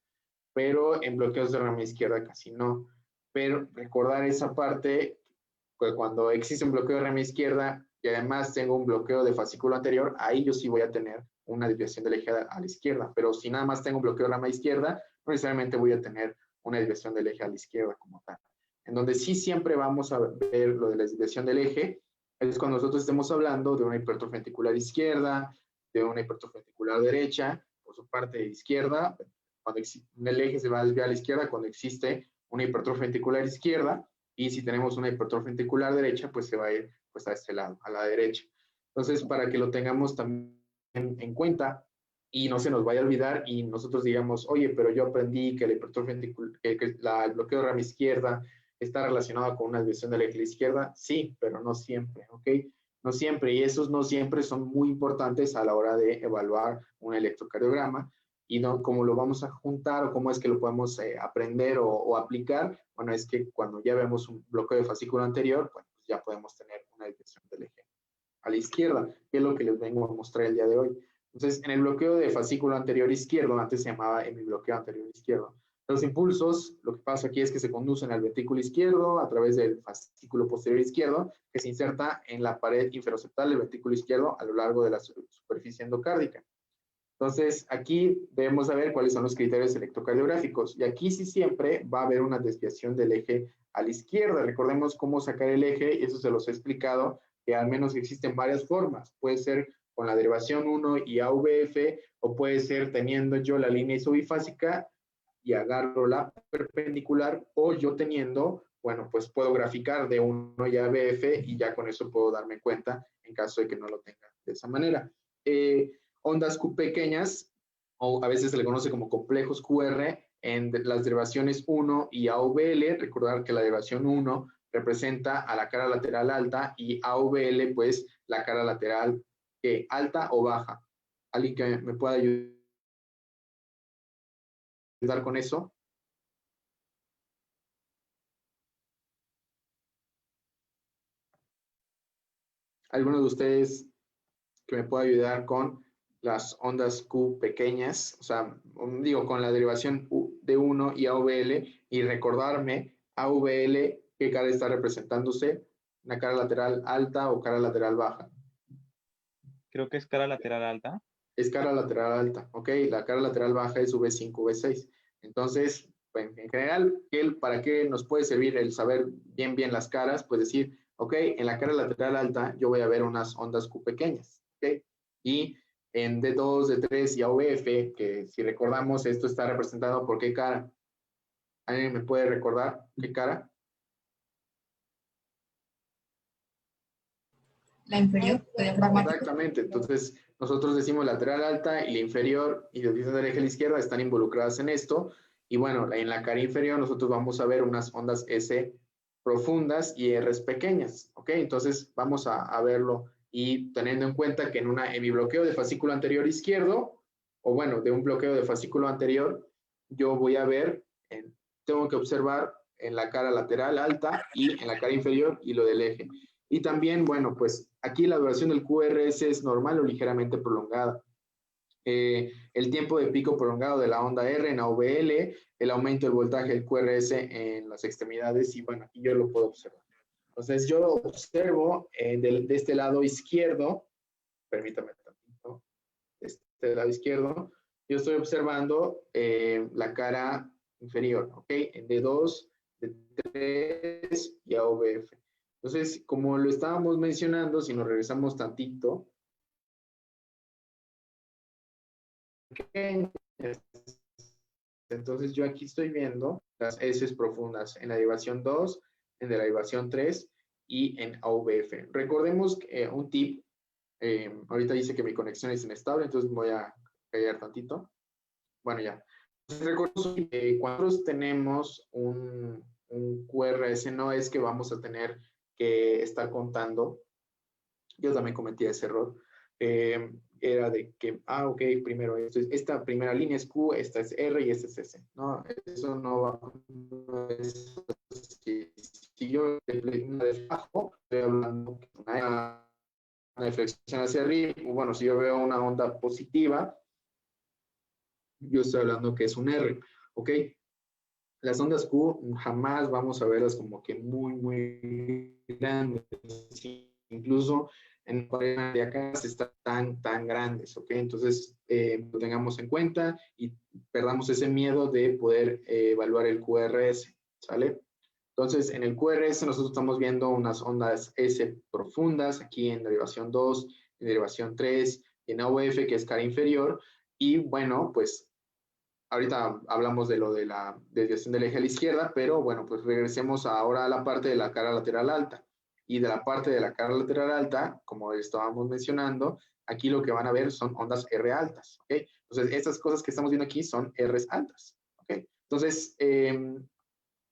pero en bloqueos de rama izquierda casi no. Pero recordar esa parte, pues cuando existe un bloqueo de rama izquierda y además tengo un bloqueo de fascículo anterior, ahí yo sí voy a tener una desviación del eje a la izquierda. Pero si nada más tengo un bloqueo de rama izquierda, no necesariamente voy a tener una desviación del eje a la izquierda como tal. En donde sí siempre vamos a ver lo de la desviación del eje, es cuando nosotros estemos hablando de una hipertrofia ventricular izquierda, de una hipertrofia ventricular derecha, por su parte izquierda, cuando el eje se va a desviar a la izquierda cuando existe una hipertrofia ventricular izquierda, y si tenemos una hipertrofia ventricular derecha, pues se va a ir pues, a este lado, a la derecha. Entonces, para que lo tengamos también en cuenta y no se nos vaya a olvidar y nosotros digamos, oye, pero yo aprendí que la hipertrofia ventricular, el bloqueo de rama izquierda está relacionado con una desviación de la eje izquierda, sí, pero no siempre, ¿ok? No siempre, y esos no siempre son muy importantes a la hora de evaluar un electrocardiograma, y no, cómo lo vamos a juntar o cómo es que lo podemos aprender o aplicar, bueno, es que cuando ya vemos un bloqueo de fascículo anterior, bueno, pues ya podemos tener una desviación del eje a la izquierda, que es lo que les vengo a mostrar el día de hoy. Entonces, en el bloqueo de fascículo anterior izquierdo, antes se llamaba hemibloqueo anterior izquierdo, los impulsos, lo que pasa aquí es que se conducen al ventrículo izquierdo a través del fascículo posterior izquierdo, que se inserta en la pared inferoceptal del ventrículo izquierdo a lo largo de la superficie endocárdica. Entonces, aquí debemos saber cuáles son los criterios electrocardiográficos. Y aquí sí siempre va a haber una desviación del eje a la izquierda. Recordemos cómo sacar el eje, y eso se los he explicado, que al menos existen varias formas. Puede ser con la derivación 1 y AVF, o puede ser teniendo yo la línea isobifásica y agarro la perpendicular, o yo teniendo, bueno, pues puedo graficar de 1 y AVF y ya con eso puedo darme cuenta en caso de que no lo tenga de esa manera. Ondas Q pequeñas, o a veces se le conoce como complejos QR, en las derivaciones 1 y AVL. Recordar que la derivación 1 representa a la cara lateral alta y AVL, pues, la cara lateral alta o baja. ¿Alguien que me pueda ayudar con eso? ¿Alguno de ustedes que me pueda ayudar con las ondas Q pequeñas? O sea, digo, con la derivación de 1 y AVL, y recordarme AVL, qué cara está representándose, una cara lateral alta o cara lateral baja. Creo que es cara lateral alta. Es cara lateral alta, ¿ok? La cara lateral baja es V5, V6. Entonces, bueno, en general, ¿para qué nos puede servir el saber bien las caras? Pues decir, ok, en la cara lateral alta yo voy a ver unas ondas Q pequeñas, ¿ok? Y en D2, D3 y AVF, que si recordamos, esto está representado por qué cara. ¿Alguien me puede recordar qué cara? La inferior, Exactamente, entonces nosotros decimos lateral alta y la inferior y la desviación del eje a la izquierda están involucradas en esto, y bueno, en la cara inferior nosotros vamos a ver unas ondas S profundas y R pequeñas, ¿ok? Entonces vamos a verlo, y teniendo en cuenta que en mi bloqueo de fascículo anterior izquierdo, o bueno, de un bloqueo de fascículo anterior, yo voy a ver, tengo que observar en la cara lateral alta y en la cara inferior y lo del eje. Y también, bueno, pues aquí la duración del QRS es normal o ligeramente prolongada. El tiempo de pico prolongado de la onda R en AVL, el aumento del voltaje del QRS en las extremidades, y bueno, aquí yo lo puedo observar. Entonces yo observo de este lado izquierdo, permítame tantito, de este lado izquierdo, yo estoy observando la cara inferior, ¿ok? En D2, D3 y AVF. Entonces, como lo estábamos mencionando, si nos regresamos tantito, entonces yo aquí estoy viendo las S profundas en la derivación 2, en la derivación 3 y en AVF. Recordemos que un tip, ahorita dice que mi conexión es inestable, entonces voy a callar tantito. Bueno, ya. Recordemos que cuando tenemos un QRS, no es que vamos a tener que estar contando, yo también cometí ese error, era de que, ok, primero esta primera línea es Q, esta es R y esta es S. No, eso no va, no es así. Si yo una de abajo, estoy hablando de una deflexión hacia arriba, bueno, si yo veo una onda positiva, yo estoy hablando que es un R, ¿ok? Las ondas Q jamás vamos a verlas como que muy, muy grandes. Incluso en parejas de acá están tan grandes, ¿ok? Entonces, lo tengamos en cuenta y perdamos ese miedo de poder evaluar el QRS, ¿sale? Entonces, en el QRS nosotros estamos viendo unas ondas S profundas, aquí en derivación 2, en derivación 3, en AUF, que es cara inferior, y bueno, pues ahorita hablamos de lo de la desviación del eje a la izquierda, pero bueno, pues regresemos ahora a la parte de la cara lateral alta. Y de la parte de la cara lateral alta, como estábamos mencionando, aquí lo que van a ver son ondas R altas, ¿ok? Entonces, estas cosas que estamos viendo aquí son Rs altas, ¿ok? Entonces,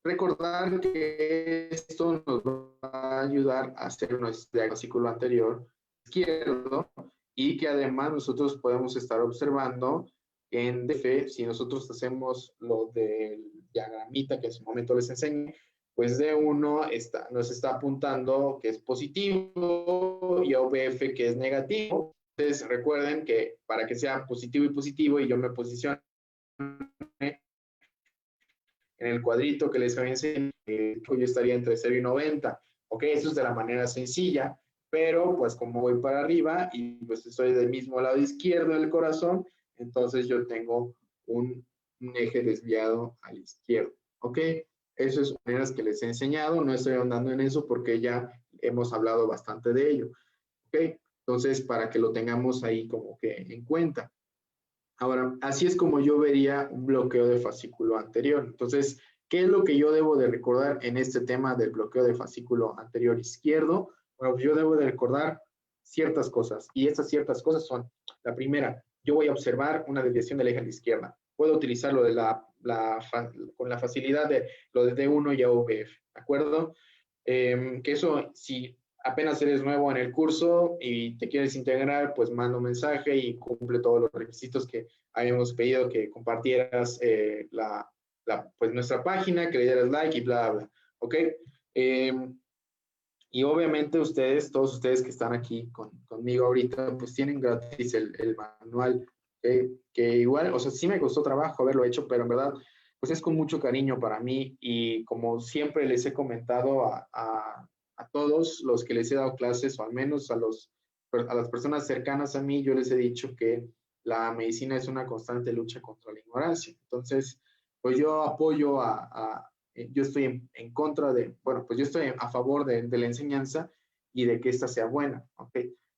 recordar que esto nos va a ayudar a hacer nuestro diagnóstico anterior izquierdo y que además nosotros podemos estar observando en DF, si nosotros hacemos lo del diagramita que en su momento les enseñé, pues D1 nos está apuntando que es positivo y OBF que es negativo. Entonces recuerden que para que sea positivo y positivo y yo me posicione en el cuadrito que les había enseñado, yo estaría entre 0 y 90. Ok, eso es de la manera sencilla, pero pues como voy para arriba y pues estoy del mismo lado izquierdo del corazón, entonces yo tengo un eje desviado a la izquierda. Ok, esas son maneras que les he enseñado, no estoy andando en eso porque ya hemos hablado bastante de ello. Ok, entonces para que lo tengamos ahí como que en cuenta. Ahora, así es como yo vería un bloqueo de fascículo anterior. Entonces, ¿qué es lo que yo debo de recordar en este tema del bloqueo de fascículo anterior izquierdo? Bueno, yo debo de recordar ciertas cosas, y estas ciertas cosas son, la primera, yo voy a observar una desviación del eje a la izquierda. Puedo utilizarlo de con la facilidad de lo de D1 y AVF, ¿de acuerdo? Que eso, si apenas eres nuevo en el curso y te quieres integrar, pues manda un mensaje y cumple todos los requisitos que habíamos pedido que compartieras pues nuestra página, que le dieras like y bla, bla, ¿ok? Y obviamente ustedes, todos ustedes que están aquí conmigo ahorita, pues tienen gratis el manual, que igual, o sea, sí me costó trabajo haberlo hecho, pero en verdad, pues es con mucho cariño para mí y como siempre les he comentado a todos los que les he dado clases, o al menos a las personas cercanas a mí, yo les he dicho que la medicina es una constante lucha contra la ignorancia. Entonces, pues yo apoyo yo estoy en contra de, bueno, pues yo estoy a favor de la enseñanza y de que ésta sea buena, ¿ok?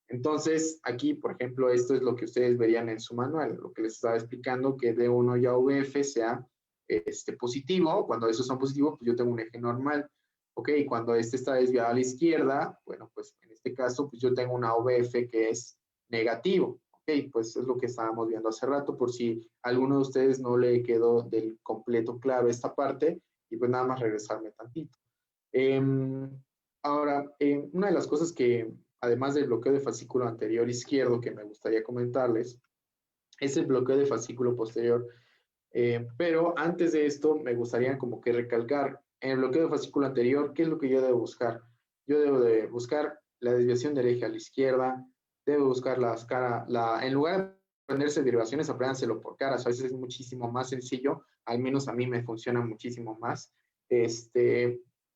Entonces, aquí, por ejemplo, esto es lo que ustedes verían en su manual, lo que les estaba explicando, que D1 y AVF sea positivo. Cuando esos son positivos, pues yo tengo un eje normal, ¿ok? Y cuando este está desviado a la izquierda, bueno, pues en este caso, pues yo tengo una AVF que es negativo, ¿ok? Pues es lo que estábamos viendo hace rato, por si a alguno de ustedes no le quedó del completo claro esta parte, y pues nada más regresarme tantito. Ahora, una de las cosas que, además del bloqueo de fascículo anterior izquierdo, que me gustaría comentarles, es el bloqueo de fascículo posterior. Pero antes de esto, me gustaría como que recalcar, en el bloqueo de fascículo anterior, ¿qué es lo que yo debo buscar? Yo debo de buscar la desviación del eje a la izquierda, debo buscar en lugar de aprenderse derivaciones, apréndanselo por caras. A veces es muchísimo más sencillo, al menos a mí me funciona muchísimo más.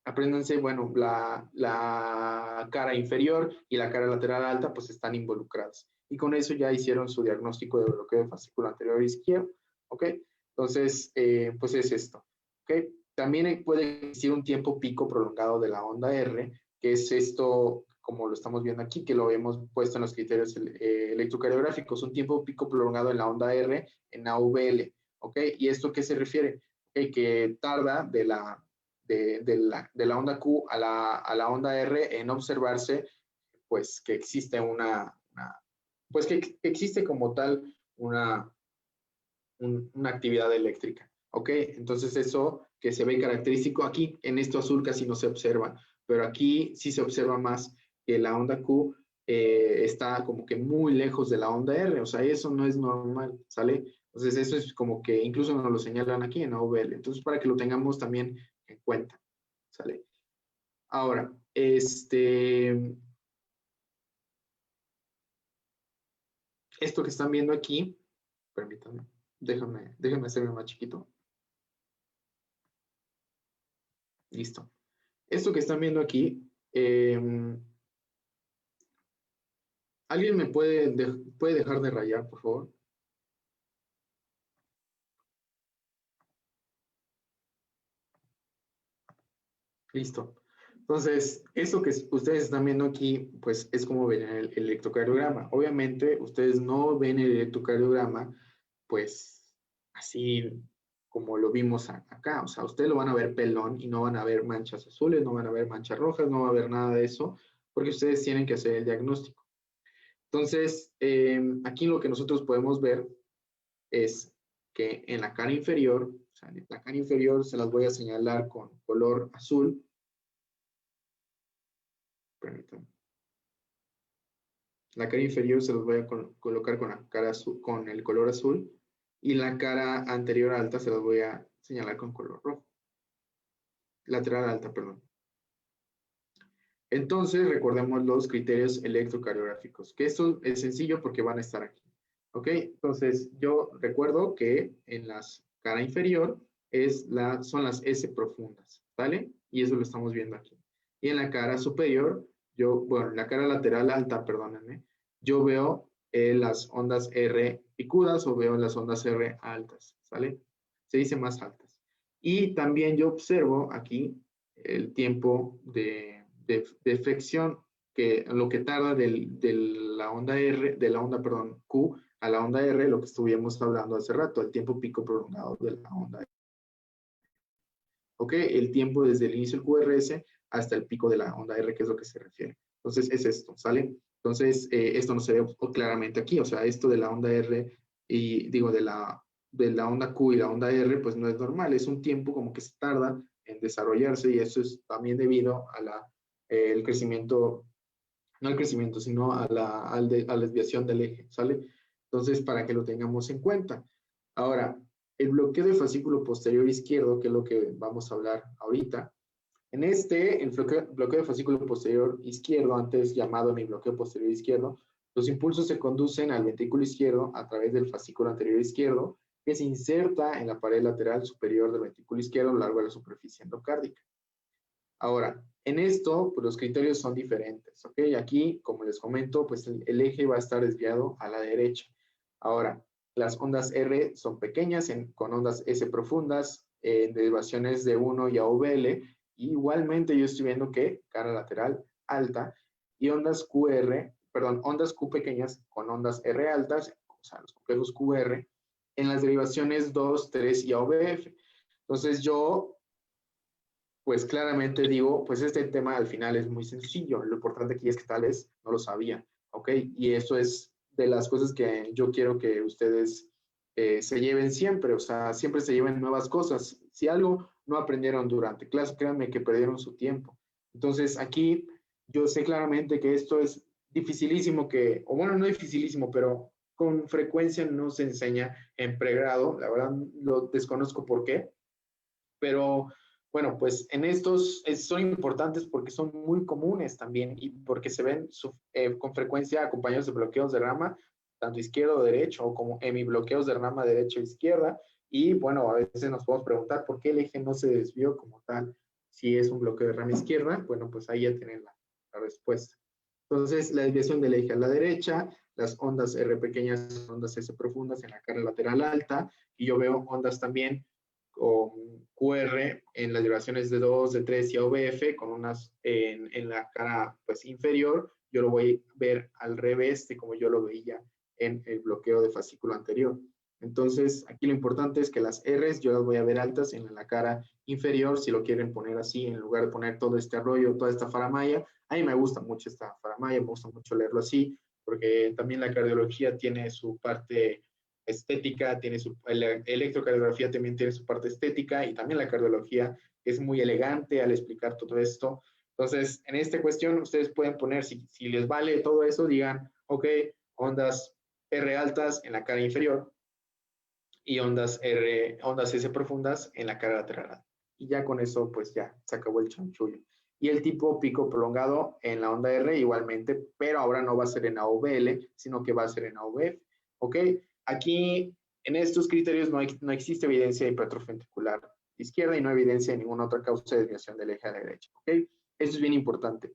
Apréndanse, bueno, la cara inferior y la cara lateral alta, pues están involucradas. Y con eso ya hicieron su diagnóstico de bloqueo de fascículo anterior izquierdo, ¿ok? Entonces, pues es esto, ¿ok? También puede existir un tiempo pico prolongado de la onda R, que es esto, como lo estamos viendo aquí, que lo hemos puesto en los criterios electrocardiográficos, un tiempo pico prolongado en la onda R en AVL, ¿ok? ¿Y esto qué se refiere? ¿Okay? Que tarda de la onda Q a la onda R en observarse, pues que existe pues que existe como tal una actividad eléctrica, ¿ok? Entonces eso que se ve característico aquí, en esto azul casi no se observa, pero aquí sí se observa más que la onda Q está como que muy lejos de la onda R, o sea, eso no es normal, ¿sale? Entonces, eso es como que incluso nos lo señalan aquí en AVL. Entonces, para que lo tengamos también en cuenta, ¿sale? Ahora, esto que están viendo aquí, permítanme, déjenme hacerlo más chiquito. Listo. Esto que están viendo aquí, ¿alguien me puede dejar de rayar, por favor? Listo. Entonces, eso que ustedes están viendo aquí, pues es como ven el electrocardiograma. Obviamente, ustedes no ven el electrocardiograma, pues así como lo vimos acá. O sea, ustedes lo van a ver pelón y no van a ver manchas azules, no van a ver manchas rojas, no va a ver nada de eso, porque ustedes tienen que hacer el diagnóstico. Entonces, aquí lo que nosotros podemos ver es que en la cara inferior, o sea, en la cara inferior se las voy a señalar con color azul. Permítanme. La cara inferior se los voy a colocar con la cara azul, con el color azul, y la cara anterior alta se las voy a señalar con color rojo. Lateral alta, perdón. Entonces, recordemos los criterios electrocardiográficos, que esto es sencillo porque van a estar aquí. ¿Ok? Entonces, yo recuerdo que en la cara inferior son las S profundas, ¿vale? Y eso lo estamos viendo aquí. Y en la cara superior, bueno, en la cara lateral alta, perdónenme, yo veo las ondas R picudas o veo las ondas R altas, ¿sale? Se dice más altas. Y también yo observo aquí el tiempo de flexión, que lo que tarda de la onda R, perdón, Q a la onda R, lo que estuvimos hablando hace rato, el tiempo pico prolongado de la onda R. ¿Ok? El tiempo desde el inicio del QRS hasta el pico de la onda R, que es lo que se refiere. Entonces, es esto, ¿sale? Entonces, esto no se ve claramente aquí, o sea, esto de la onda R y, digo, de la onda Q y la onda R, pues no es normal, es un tiempo como que se tarda en desarrollarse y eso es también debido a el crecimiento, no al crecimiento, sino a la desviación del eje, ¿sale? Entonces, para que lo tengamos en cuenta. Ahora, el bloqueo de fascículo posterior izquierdo, que es lo que vamos a hablar ahorita. En el bloqueo de fascículo posterior izquierdo, antes llamado mi bloqueo posterior izquierdo, los impulsos se conducen al ventrículo izquierdo a través del fascículo anterior izquierdo, que se inserta en la pared lateral superior del ventrículo izquierdo a lo largo de la superficie endocárdica. Ahora, en esto, pues los criterios son diferentes, ¿ok? Aquí, como les comento, pues el eje va a estar desviado a la derecha. Ahora, las ondas R son pequeñas, con ondas S profundas, en derivaciones de 1 y AVL. Igualmente, yo estoy viendo que cara lateral alta y ondas Q pequeñas con ondas R altas, o sea, los complejos QR, en las derivaciones 2, 3 y AVF. Entonces, yo pues claramente digo, pues este tema al final es muy sencillo. Lo importante aquí es que tal vez no lo sabían, ¿ok? Y eso es de las cosas que yo quiero que ustedes se lleven siempre, o sea, siempre se lleven nuevas cosas. Si algo no aprendieron durante clase, créanme que perdieron su tiempo. Entonces, aquí yo sé claramente que esto es dificilísimo o bueno, no dificilísimo, pero con frecuencia no se enseña en pregrado. La verdad, lo desconozco por qué, pero bueno, pues en estos son importantes porque son muy comunes también y porque se ven con frecuencia acompañados de bloqueos de rama, tanto izquierdo o derecho, o como hemibloqueos de rama derecha o izquierda. Y bueno, a veces nos podemos preguntar por qué el eje no se desvió como tal. Si es un bloqueo de rama izquierda, bueno, pues ahí ya tienen la respuesta. Entonces, la desviación del eje a la derecha, las ondas R pequeñas, ondas S profundas en la cara lateral alta, y yo veo ondas también con QR en las derivaciones de 2, de 3 y AVF, con unas en la cara pues inferior, yo lo voy a ver al revés de como yo lo veía en el bloqueo de fascículo anterior. Entonces, aquí lo importante es que las R's yo las voy a ver altas en la cara inferior, si lo quieren poner así, en lugar de poner todo este rollo, toda esta faramalla. A mí me gusta mucho esta faramalla, me gusta mucho leerlo así, porque también la cardiología tiene su parte estética, la electrocardiografía también tiene su parte estética y también la cardiología es muy elegante al explicar todo esto. Entonces, en esta cuestión, ustedes pueden poner, si les vale todo eso, digan, ok, ondas R altas en la cara inferior y ondas S profundas en la cara lateral. Y ya con eso, pues ya, se acabó el chanchullo. Y el tipo pico prolongado en la onda R igualmente, pero ahora no va a ser en AVL, sino que va a ser en AVF. ¿Ok? Aquí, en estos criterios, no existe evidencia de hipertrofia ventricular izquierda y no evidencia de ninguna otra causa de desviación del eje a la derecha. ¿Ok? Eso es bien importante.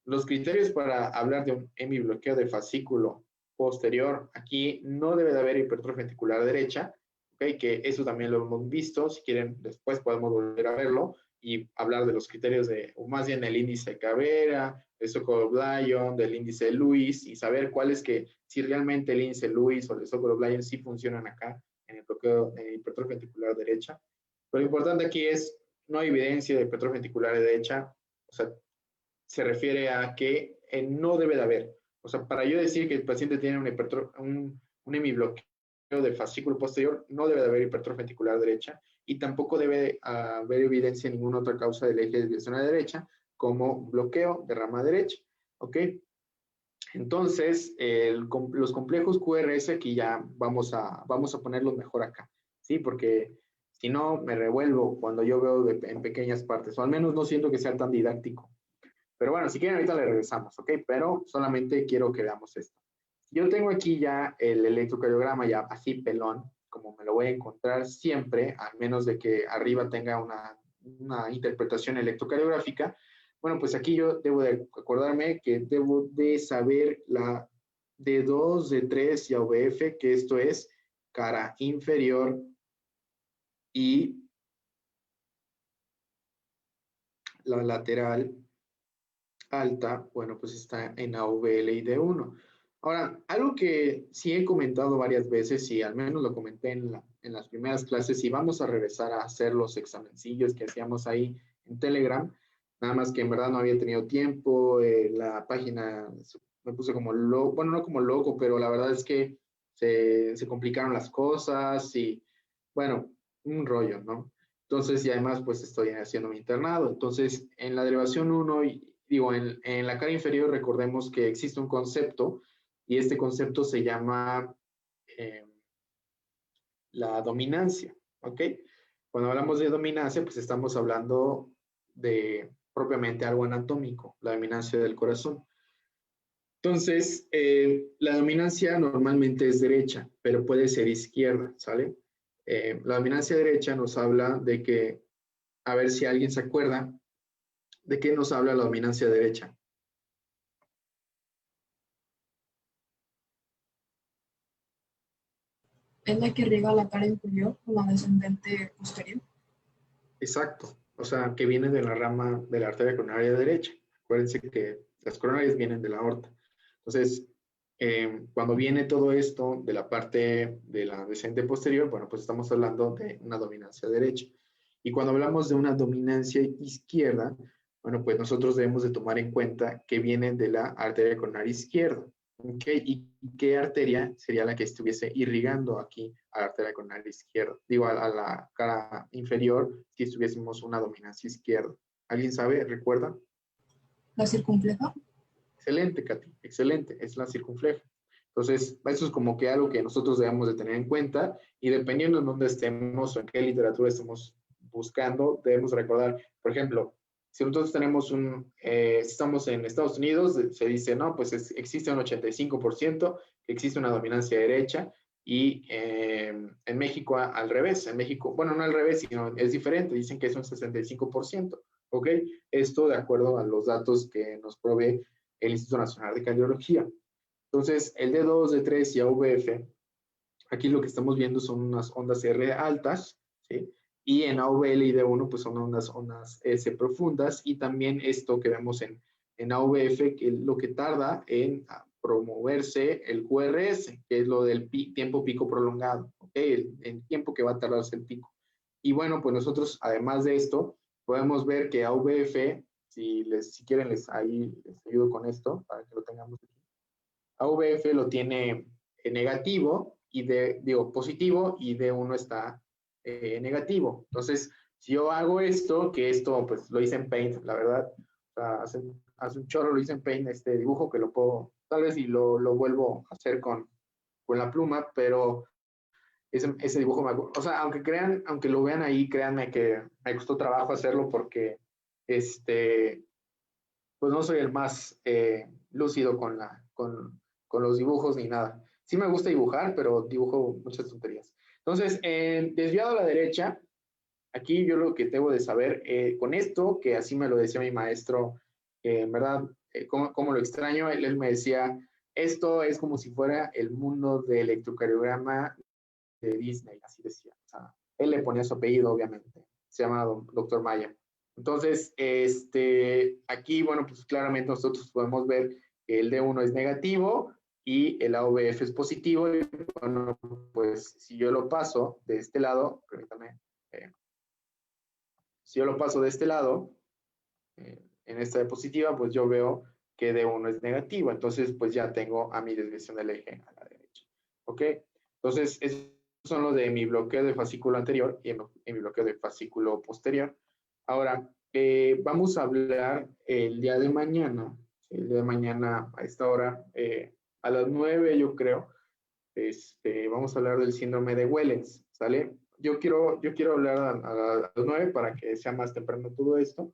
Los criterios para hablar de un hemibloqueo de fascículo posterior, aquí no debe de haber hipertrofia ventricular derecha, ¿ok? Que eso también lo hemos visto. Si quieren, después podemos volver a verlo y hablar de los criterios o más bien el índice de Cabrera, el Sokolov-Lyon, del índice de Lewis, y saber cuál es si realmente el índice de Lewis o el Sokolov-Lyon sí funcionan acá en el bloqueo de hipertrofia ventricular derecha. Pero lo importante aquí es, no hay evidencia de hipertrofia ventricular derecha, o sea, se refiere a que no debe de haber. O sea, para yo decir que el paciente tiene un hemibloqueo del fascículo posterior, no debe de haber hipertrofia ventricular derecha y tampoco debe haber evidencia de ninguna otra causa del eje de desviación a la derecha, como bloqueo de rama derecha. ¿Ok? Entonces, los complejos QRS aquí ya vamos a ponerlos mejor acá, ¿sí? Porque si no, me revuelvo cuando yo veo en pequeñas partes, o al menos no siento que sea tan didáctico. Pero bueno, si quieren ahorita le regresamos, ¿ok? Pero solamente quiero que veamos esto. Yo tengo aquí ya el electrocardiograma ya así pelón, como me lo voy a encontrar siempre, al menos de que arriba tenga una interpretación electrocardiográfica. Bueno, pues aquí yo debo de acordarme que debo de saber la D2, D3 y AVF, que esto es cara inferior y la lateral alta, bueno, pues está en AVL y D1. Ahora, algo que sí he comentado varias veces y al menos lo comenté en las primeras clases, y vamos a regresar a hacer los examencillos que hacíamos ahí en Telegram, nada más que en verdad no había tenido tiempo, la página me puse como loco, bueno, no como loco, pero la verdad es que se complicaron las cosas y, bueno, un rollo, ¿no? Entonces, y además, pues estoy haciendo mi internado. Entonces, en la derivación 1, digo, en la cara inferior, recordemos que existe un concepto y este concepto se llama la dominancia, ¿ok? Cuando hablamos de dominancia, pues estamos hablando de propiamente algo anatómico, la dominancia del corazón. Entonces, la dominancia normalmente es derecha, pero puede ser izquierda, ¿sale? La dominancia derecha nos habla de que, a ver si alguien se acuerda, ¿de qué nos habla la dominancia derecha? Es la que riega la cara inferior con la descendente posterior. Exacto, o sea, que viene de la rama de la arteria coronaria derecha. Acuérdense que las coronarias vienen de la aorta. Entonces, cuando viene todo esto de la parte de la descendente posterior, bueno, pues estamos hablando de una dominancia derecha. Y cuando hablamos de una dominancia izquierda, bueno, pues nosotros debemos de tomar en cuenta que viene de la arteria coronaria izquierda. ¿Okay? ¿Y qué arteria sería la que estuviese irrigando aquí a la arteria coronaria izquierda? Digo, a la cara inferior, si estuviésemos una dominancia izquierda. ¿Alguien sabe? ¿Recuerda? La circunfleja. Excelente, Katy, excelente, es la circunfleja. Entonces, eso es como que algo que nosotros debemos de tener en cuenta y dependiendo en dónde estemos o en qué literatura estemos buscando, debemos recordar, por ejemplo, si nosotros tenemos estamos en Estados Unidos, se dice, no, pues existe un 85% que existe una dominancia derecha y en México al revés, en México, bueno, no al revés, sino es diferente, dicen que es un 65%, ¿ok? Esto de acuerdo a los datos que nos provee el Instituto Nacional de Cardiología. Entonces, el D2, D3 y AVF, aquí lo que estamos viendo son unas ondas R altas, ¿sí? Y en AVL y D1, pues son ondas S profundas, y también esto que vemos en AVF, que es lo que tarda en promoverse el QRS, que es lo del tiempo pico prolongado, ¿ok? El tiempo que va a tardarse el pico. Y bueno, pues nosotros, además de esto, podemos ver que AVF, si quieren, les ayudo con esto, para que lo tengamos aquí. AVF lo tiene negativo, positivo, y D1 está negativo. Entonces, si yo hago esto, que esto pues lo hice en Paint, la verdad, sea, hace un chorro, lo hice en Paint, este dibujo que lo puedo, tal vez y lo vuelvo a hacer con la pluma, pero ese dibujo o sea, aunque lo vean ahí, créanme que me costó trabajo hacerlo porque, pues no soy el más lúcido con los dibujos ni nada. Sí me gusta dibujar, pero dibujo muchas tonterías. Entonces, desviado a la derecha, aquí yo lo que debo de saber, con esto, que así me lo decía mi maestro, en verdad, cómo lo extraño, él me decía, esto es como si fuera el mundo del electrocardiograma de Disney, así decía. O sea, él le ponía su apellido, obviamente. Se llama Dr. Maya. Entonces, aquí, bueno, pues claramente nosotros podemos ver que el D1 es negativo y el AVF es positivo. Y bueno, pues si yo lo paso de este lado, permítame, si yo lo paso de este lado, en esta diapositiva, pues yo veo que D1 es negativo. Entonces, pues ya tengo a mi desviación del eje a la derecha. ¿Ok? Entonces, esos son los de mi bloqueo de fascículo anterior y en mi bloqueo de fascículo posterior. Ahora, vamos a hablar el día de mañana, a esta hora, a las 9 yo creo, vamos a hablar del síndrome de Wellens, ¿sale? Yo quiero hablar a las 9 para que sea más temprano todo esto.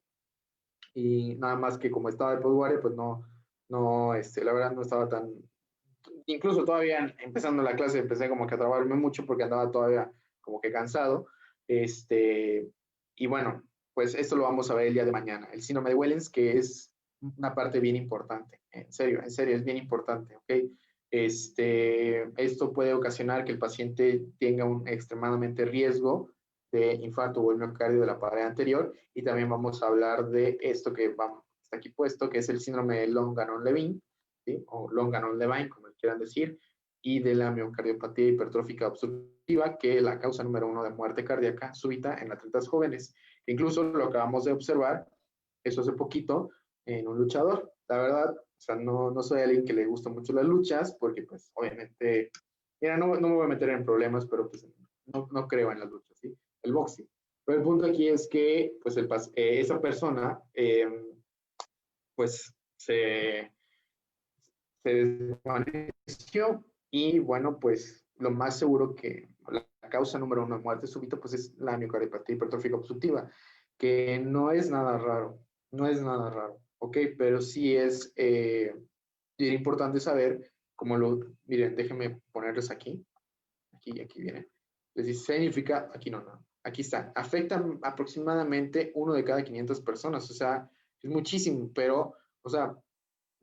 Y nada más que como estaba de postguardia, pues la verdad no estaba tan, incluso todavía empezando la clase empecé como que a trabarme mucho porque andaba todavía como que cansado, y bueno, pues esto lo vamos a ver el día de mañana, el síndrome de Wellens, que es una parte bien importante, en serio, es bien importante, ¿ok? Esto puede ocasionar que el paciente tenga un extremadamente riesgo de infarto o el miocardio de la pared anterior, y también vamos a hablar de esto que está aquí puesto, que es el síndrome de Long-Ganon-Levin, ¿sí? O Long-Ganon-Levin, como quieran decir, y de la miocardiopatía hipertrófica obstructiva, que es la causa número 1 de muerte cardíaca súbita en atletas jóvenes. Incluso lo acabamos de observar, eso hace poquito, en un luchador. La verdad, o sea, no soy alguien que le gusta mucho las luchas, porque pues obviamente, mira, no me voy a meter en problemas, pero pues no creo en las luchas, ¿sí? El boxing. Pero el punto aquí es que pues esa persona pues se desvaneció, y bueno, pues lo más seguro que la causa número 1 de muerte súbita pues es la miocardiopatía hipertrófica obstructiva, que no es nada raro, ¿ok? Pero sí es bien importante saber miren, déjenme ponerles aquí viene. Les dice, significa, aquí no, aquí está, afecta aproximadamente 1 de cada 500 personas, o sea, es muchísimo, pero, o sea,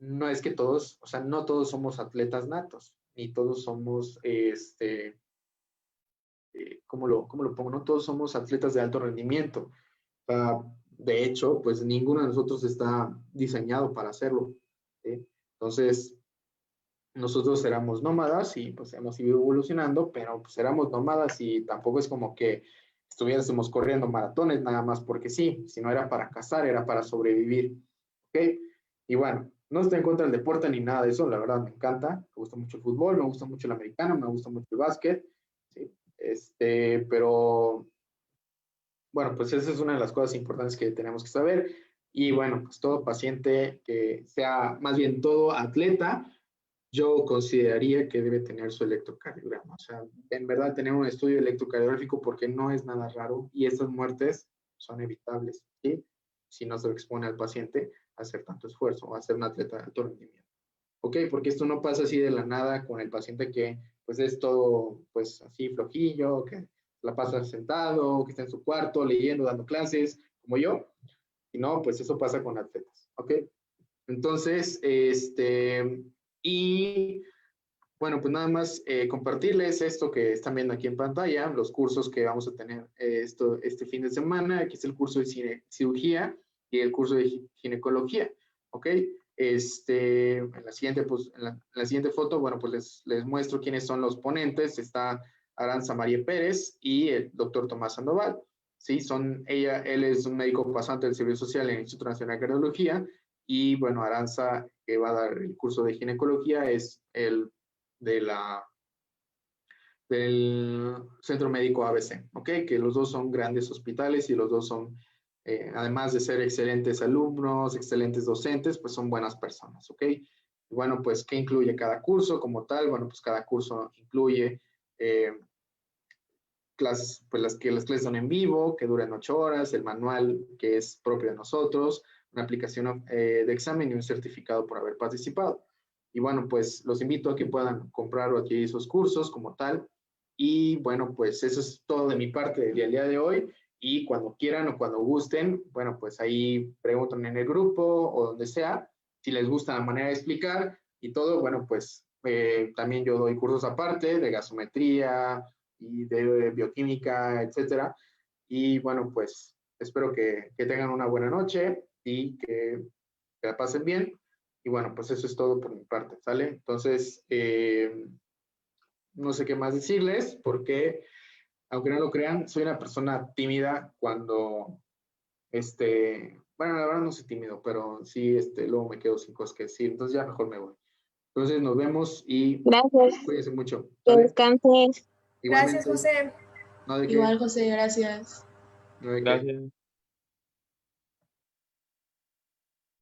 no es que todos, o sea, no todos somos atletas natos, ni todos somos, ¿cómo lo pongo? No todos somos atletas de alto rendimiento. De hecho, pues ninguno de nosotros está diseñado para hacerlo, ¿sí? Entonces, nosotros éramos nómadas y pues hemos ido evolucionando, pero pues éramos nómadas y tampoco es como que estuviésemos corriendo maratones nada más porque sí, sino era para cazar, era para sobrevivir, ¿ok? Y bueno, no estoy en contra del deporte ni nada de eso, la verdad me encanta, me gusta mucho el fútbol, me gusta mucho el americano, me gusta mucho el básquet, ¿sí? Pero bueno, pues esa es una de las cosas importantes que tenemos que saber. Y bueno, pues todo paciente que sea, más bien todo atleta, yo consideraría que debe tener su electrocardiograma. O sea, en verdad tener un estudio electrocardiográfico, porque no es nada raro y estas muertes son evitables, ¿sí? Si no se lo expone al paciente a hacer tanto esfuerzo o a ser un atleta de alto rendimiento. ¿Ok? Porque esto no pasa así de la nada con el paciente que pues es todo pues así flojillo, que la pasa sentado, que está en su cuarto leyendo, dando clases, como yo. Y no, pues eso pasa con atletas. ¿Ok? Entonces, y bueno, pues nada más compartirles esto que están viendo aquí en pantalla, los cursos que vamos a tener este fin de semana. Aquí está el curso de cirugía y el curso de ginecología, ¿ok? En la siguiente, pues, en la siguiente foto, bueno, pues les muestro quiénes son los ponentes. Está Aranza María Pérez y el doctor Tomás Sandoval, ¿sí? Él es un médico pasante del Servicio Social en el Instituto Nacional de Cardiología, y bueno, Aranza, que va a dar el curso de ginecología, es el del Centro Médico ABC, ¿ok? Que los dos son grandes hospitales y los dos son además de ser excelentes alumnos, excelentes docentes, pues son buenas personas, ¿ok? Y bueno, pues, ¿qué incluye cada curso como tal? Bueno, pues cada curso incluye clases, pues las clases son en vivo, que duran 8 horas, el manual que es propio de nosotros, una aplicación de examen y un certificado por haber participado. Y bueno, pues los invito a que puedan comprar o adquirir esos cursos como tal. Y bueno, pues eso es todo de mi parte del día de hoy. Y cuando quieran o cuando gusten, bueno, pues ahí preguntan en el grupo o donde sea, si les gusta la manera de explicar y todo, bueno, pues también yo doy cursos aparte de gasometría y de bioquímica, etcétera. Y bueno, pues espero que tengan una buena noche y que la pasen bien. Y bueno, pues eso es todo por mi parte, ¿sale? Entonces, no sé qué más decirles porque, aunque no lo crean, soy una persona tímida cuando, bueno, la verdad no soy tímido, pero sí, luego me quedo sin cosas que decir, entonces ya mejor me voy. Entonces nos vemos y Gracias. cuídense mucho, Que ¿sale? descanses. Gracias, Igualmente, José. no de qué, Igual, José, gracias. no de qué. Gracias.